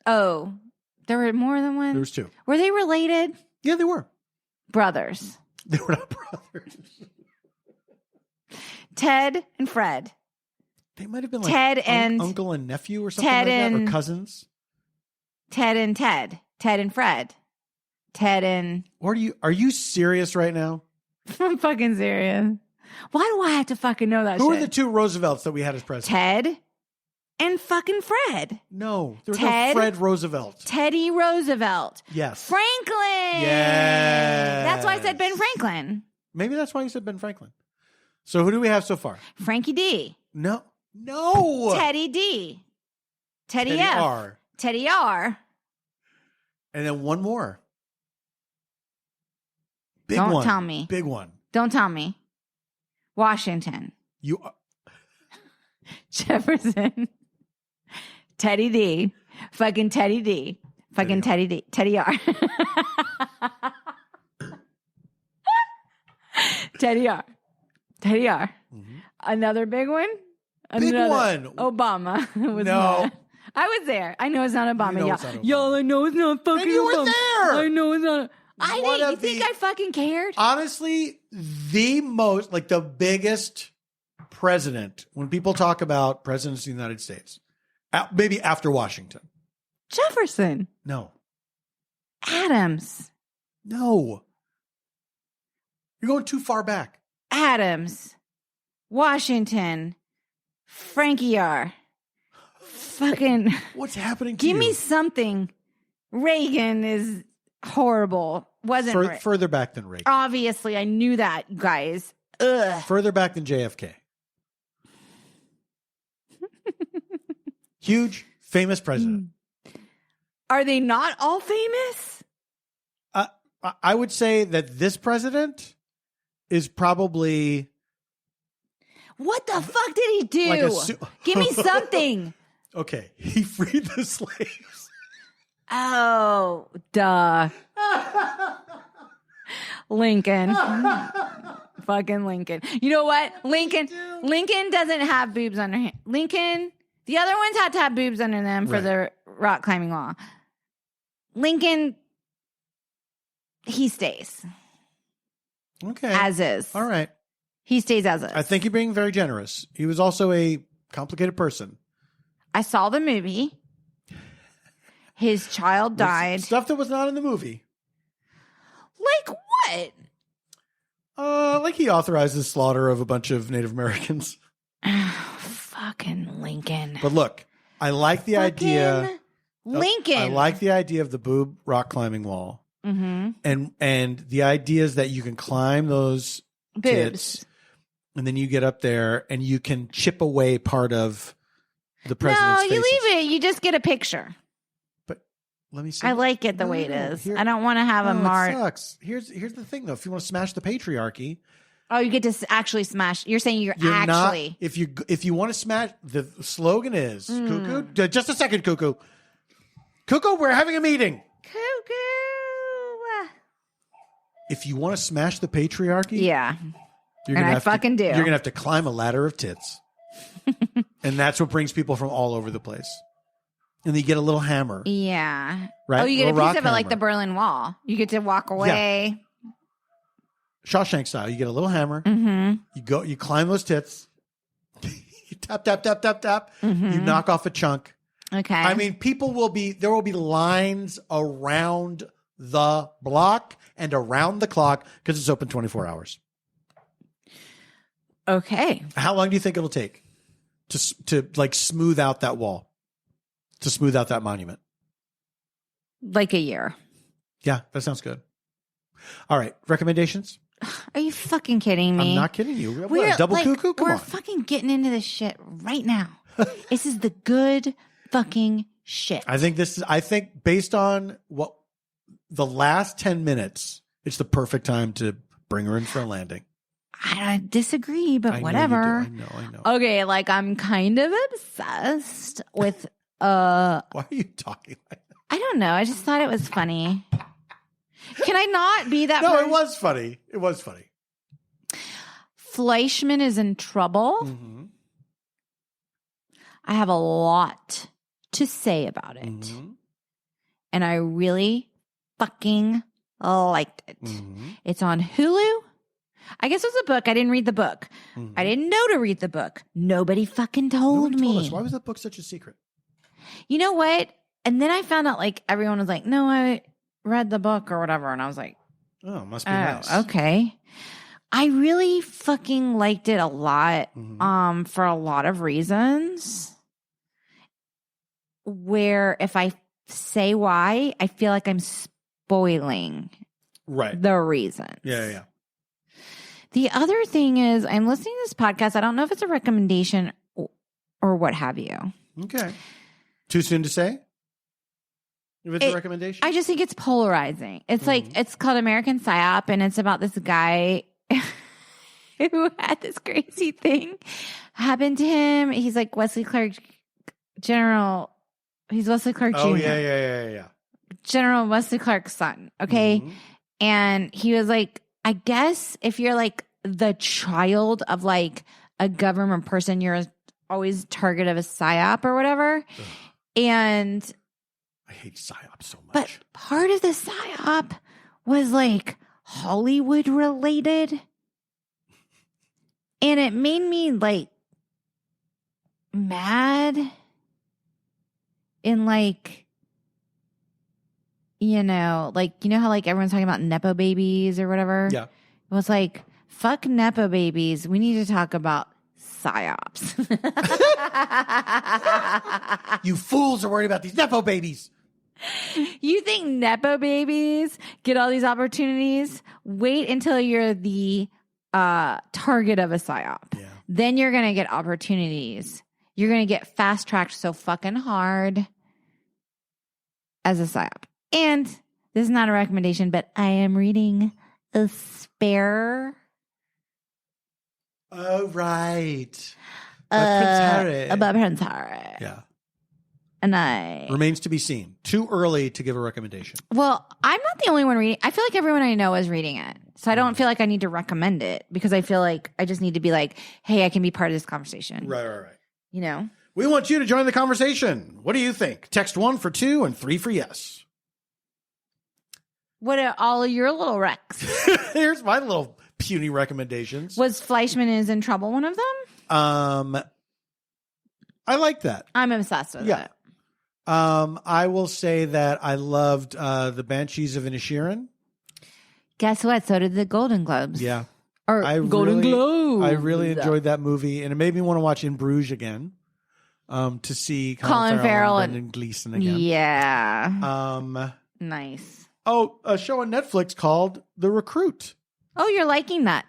Oh, there were more than one? There was 2. Were they related? Yeah, they were. Brothers. They were not brothers. Ted and Fred. They might have been like Ted and uncle and nephew or something Ted like that, and or cousins. Ted and Ted. Ted and Fred. Ted and... Or are you serious right now? I'm fucking serious. Why do I have to fucking know that Who shit? are the 2 Roosevelts that we had as president? Ted and fucking Fred. No, there was no Fred Roosevelt. Teddy Roosevelt. Yes. Franklin. Yes. That's why I said Ben Franklin. Maybe that's why you said Ben Franklin. So who do we have so far? Frankie D. No. Teddy D. Teddy F. R. Teddy R. And then one more. Don't tell me. Big one. Don't tell me. Washington. You. Jefferson. Teddy D. Fucking Teddy D. Fucking Teddy D. Teddy R. Teddy R. Teddy R. Mm-hmm. Another big one? Big one. Obama. Was no. Not. I was there. I know it's not Obama. Y'all. Y'all, I know it's not fucking and you Obama. were there. I know it's not. You think I fucking cared? Honestly, the biggest president, when people talk about presidents of the United States, maybe after Washington. Jefferson. No. Adams. No. You're going too far back. Adams. Washington. Frankie R. Fucking. What's happening to you? Give me something. Reagan is horrible. Wasn't further back than Reagan. Obviously, I knew that, you guys. Ugh. Further back than JFK. Huge, famous president. Are they not all famous? I would say that this president is probably... What the fuck did he do? Give me something. Okay, he freed the slaves. Oh, duh. Lincoln. Fucking Lincoln. You know what? Lincoln doesn't have boobs under him. Lincoln, the other ones had to have boobs under them for the rock climbing wall. Lincoln, he stays. Okay. As is. All right. He stays as is. I think you're being very generous. He was also a complicated person. I saw the movie. His child died. Stuff that was not in the movie. Like what? Like he authorized the slaughter of a bunch of Native Americans. Fucking Lincoln. But look, I like the idea. Lincoln. I like the idea of the boob rock climbing wall. Mm-hmm. And the idea is that you can climb those boobs. and then you get up there and you can chip away part of the president's No, you faces. leave it. You just get a picture. But let me see. I like it the way it is. I don't want to have a mark. It sucks. Here's the thing, though. If you want to smash the patriarchy, oh, you get to actually smash. You're saying you're actually not, if you want to smash, the slogan is cuckoo. Just a second, cuckoo. Cuckoo, we're having a meeting. Cuckoo. If you want to smash the patriarchy, Yeah. you're And gonna I fucking do. You're gonna have to climb a ladder of tits, and that's what brings people from all over the place. And you get a little hammer, Yeah. right? Oh, you get a Little piece of rock it like hammer. the Berlin Wall. You get to walk away. Shawshank style. You get a little hammer. Mm-hmm. You climb those tits. You tap, tap, tap, tap, tap. Mm-hmm. You knock off a chunk. Okay. I mean, there will be lines around the block and around the clock because it's open 24 hours. Okay. How long do you think it'll take to like smooth out that wall, to smooth out that monument? Like a year. Yeah, that sounds good. All right. Recommendations? Are you fucking kidding me? I'm not kidding you. We're What, double like, cuckoo? Come we're on. fucking getting into this shit right now. This is the good fucking shit. I think based on what the last 10 minutes, it's the perfect time to bring her in for a landing. I disagree, but I know you whatever. do. I know. Okay, like I'm kind of obsessed with Why are you talking like that? I don't know. I just thought it was funny. Can I not be that No, person? it was funny. It was funny. Fleischman is in trouble. Mm-hmm. I have a lot to say about it. Mm-hmm. And I really fucking liked it. Mm-hmm. It's on Hulu. I guess it was a book. I didn't read the book. Mm-hmm. I didn't know to read the book. Nobody fucking told Nobody me. told us. Why was that book such a secret? You know what? And then I found out like everyone was like, no, I read the book or whatever. And I was like, Oh, must be nice. okay. I really fucking liked it a lot. Mm-hmm. For a lot of reasons. Where if I say why, I feel like I'm spoiling Right. the reasons. Yeah. The other thing is I'm listening to this podcast. I don't know if it's a recommendation or what have you. Okay. Too soon to say? If it's a recommendation? I just think it's polarizing. It's like, it's called American Psyop, and it's about this guy who had this crazy thing happen to him. He's like Wesley Clark he's Wesley Clark Jr. Oh, yeah. General Wesley Clark's son. Okay. Mm-hmm. And he was like, I guess if you're like the child of like a government person, you're always target of a psyop or whatever. Ugh. And I hate psyop so much. but part of the psyop was like Hollywood related. And it made me like mad in like, you know how like everyone's talking about Nepo babies or whatever? Yeah. It was like, fuck Nepo babies. We need to talk about psyops. You fools are worried about these Nepo babies. You think Nepo babies get all these opportunities? Wait until you're the target of a psyop. Yeah. Then you're going to get opportunities. You're going to get fast-tracked so fucking hard as a psyop. And this is not a recommendation, but I am reading A Spare. Oh, right. Prince Harry. About Prince Harry. Yeah. And Remains to be seen. Too early to give a recommendation. Well, I'm not the only one reading. I feel like everyone I know is reading it. So I don't feel like I need to recommend it because I feel like I just need to be like, hey, I can be part of this conversation. Right. You know? We want you to join the conversation. What do you think? Text 1 for 2 and 3 for yes. What are all of your little wrecks? Here's my little puny recommendations. Was Fleischman is in trouble one of them? I like that. I'm obsessed with it. I will say that I loved the Banshees of Inisherin. Guess what? So did the Golden Globes. Yeah. Or Golden Globes. I really enjoyed that movie, and it made me want to watch In Bruges again to see Colin Farrell and Brendan Gleeson again. Yeah. Nice. Oh, a show on Netflix called The Recruit. Oh, you're liking that.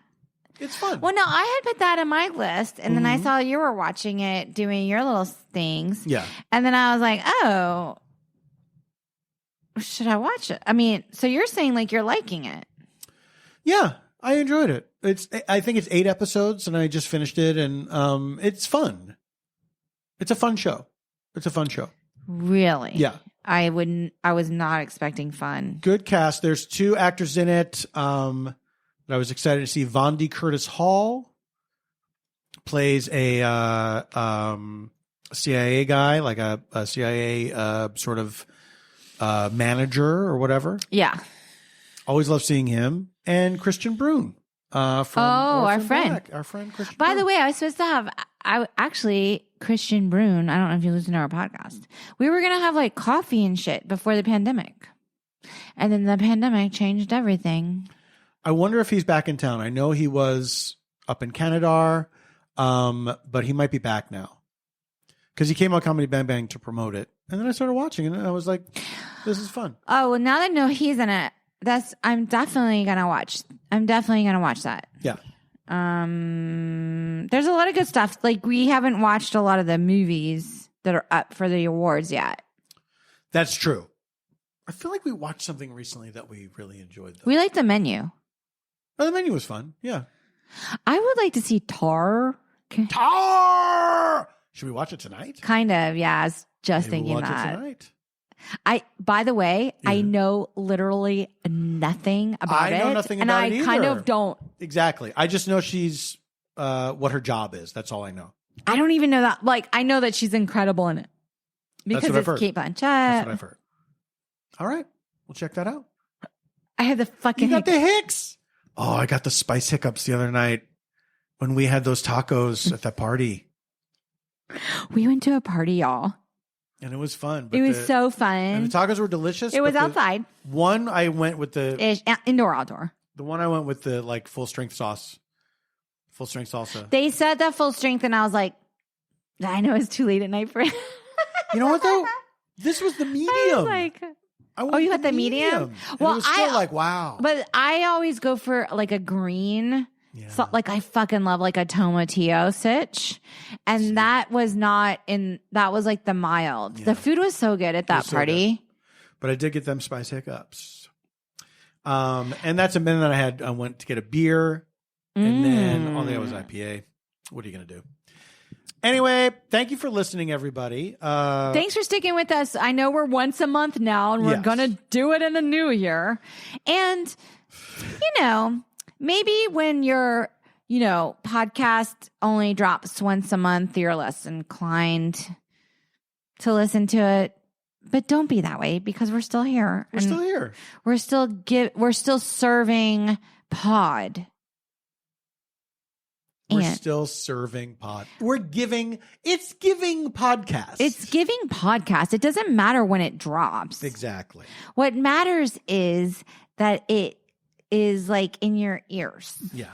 It's fun. Well, no, I had put that in my list, and then I saw you were watching it, doing your little things. Yeah. And then I was like, oh, should I watch it? I mean, so you're saying like you're liking it. Yeah, I enjoyed it. I think it's 8 episodes, and I just finished it, and it's fun. It's a fun show. Really? Yeah. I was not expecting fun. Good cast. There's 2 actors in it that I was excited to see. Vondi Curtis Hall plays a CIA guy, like a CIA sort of manager or whatever. Yeah. Always love seeing him. And Christian Brune. From our friend. Black. Our friend Christian By Brune. the way, I was supposed to have Christian Brune. I don't know if you listen to our podcast. We were gonna have like coffee and shit before the pandemic, and then the pandemic changed everything. I wonder if he's back in town. I know he was up in Canada, but he might be back now because he came on Comedy Bang Bang to promote it, and then I started watching it, and I was like, "This is fun." Oh, well, now that I know he's in it, I'm definitely gonna watch that. Yeah. There's a lot of good stuff. Like, we haven't watched a lot of the movies that are up for the awards yet. That's true. I feel like we watched something recently that we really enjoyed, though. We like The Menu. Oh, The Menu was fun. Yeah. I would like to see Tar. Tar! Should we watch it tonight? Kind of, yeah. I was just Maybe thinking we'll watch that. it tonight. By the way, Yeah. I know literally nothing about it. I know nothing and about I it kind either. of don't. Exactly. I just know she's what her job is. That's all I know. I don't even know that. Like, I know that she's incredible in it because what I've it's heard. Kate Blanchett. That's what I've heard. All right. We'll check that out. I had the fucking. You got the hicks. Oh, I got the spice hiccups the other night when we had those tacos at that party. We went to a party, y'all. And it was fun. It was so fun. And the tacos were delicious. It was but outside. One I went with Indoor, outdoor. the one I went with the like full strength sauce. Full strength salsa. They said that full strength, and I was like, I know it's too late at night for it. You know what though? This was the medium. I was like, I went you with got the medium? And Well, it was still like, wow. but I always go for like a green. Yeah. So, like, I fucking love like a tomatillo sitch. And that was not in, that was like the mild. Yeah. The food was so good at that party. But I did get them spice hiccups. And that's a minute that I had. I went to get a beer, and then all day was IPA. What are you going to do? Anyway, thank you for listening, everybody. Thanks for sticking with us. I know we're once a month now, and we're Yes. going to do it in the new year. And, you know, maybe when your, podcast only drops once a month, you're less inclined to listen to it. But don't be that way, because we're still here. We're still here. We're still serving pod. We're And still serving pod. It's giving podcast. it's giving podcast. It doesn't matter when it drops. Exactly. What matters is that it is like in your ears. Yeah.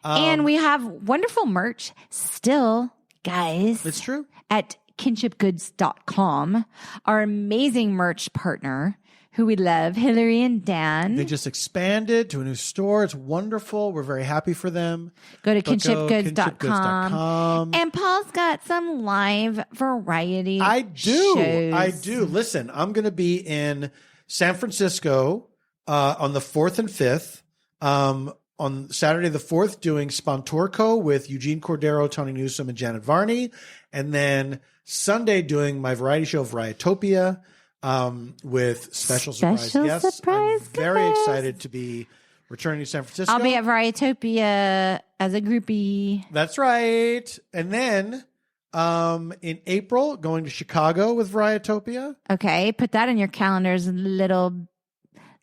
And we have wonderful merch still, guys. It's true. At kinshipgoods.com, our amazing merch partner who we love, Hillary and Dan. They just expanded to a new store. It's wonderful. We're very happy for them. Go to But kinshipgoods.com. And Paul's got some live variety I do. shows. I do. Listen, I'm going to be in San Francisco on the 4th and 5th. On Saturday the 4th, doing Spontorco with Eugene Cordero, Tony Newsom, and Janet Varney. And then Sunday doing my variety show, Varietopia, with special surprise guests. I'm very excited to be returning to San Francisco. I'll be at Varietopia as a groupie. That's right. And then in April, going to Chicago with Varietopia. Okay, put that in your calendars, little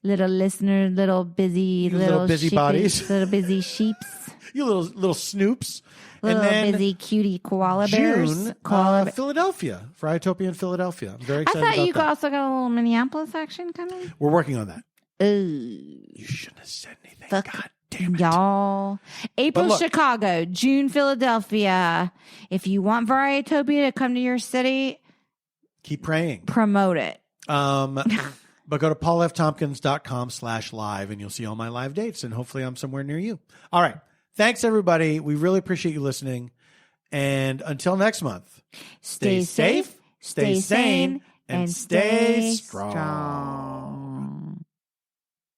listener, little busy busybodies. little busy sheeps, You little snoops. little and then busy cutie koala bears. June, Koala Philadelphia, Varietopia in Philadelphia. I'm very I excited thought about you that. also got a little Minneapolis action coming. We're working on that. Ooh, You shouldn't have said anything. fuck God damn it. y'all. April, look- Chicago. June, Philadelphia. If you want Varietopia to come to your city, Keep praying. promote it. But go to paulftompkins.com/live and you'll see all my live dates, and hopefully I'm somewhere near you. All right. Thanks, everybody. We really appreciate you listening. And until next month, Stay safe, stay sane, and stay strong.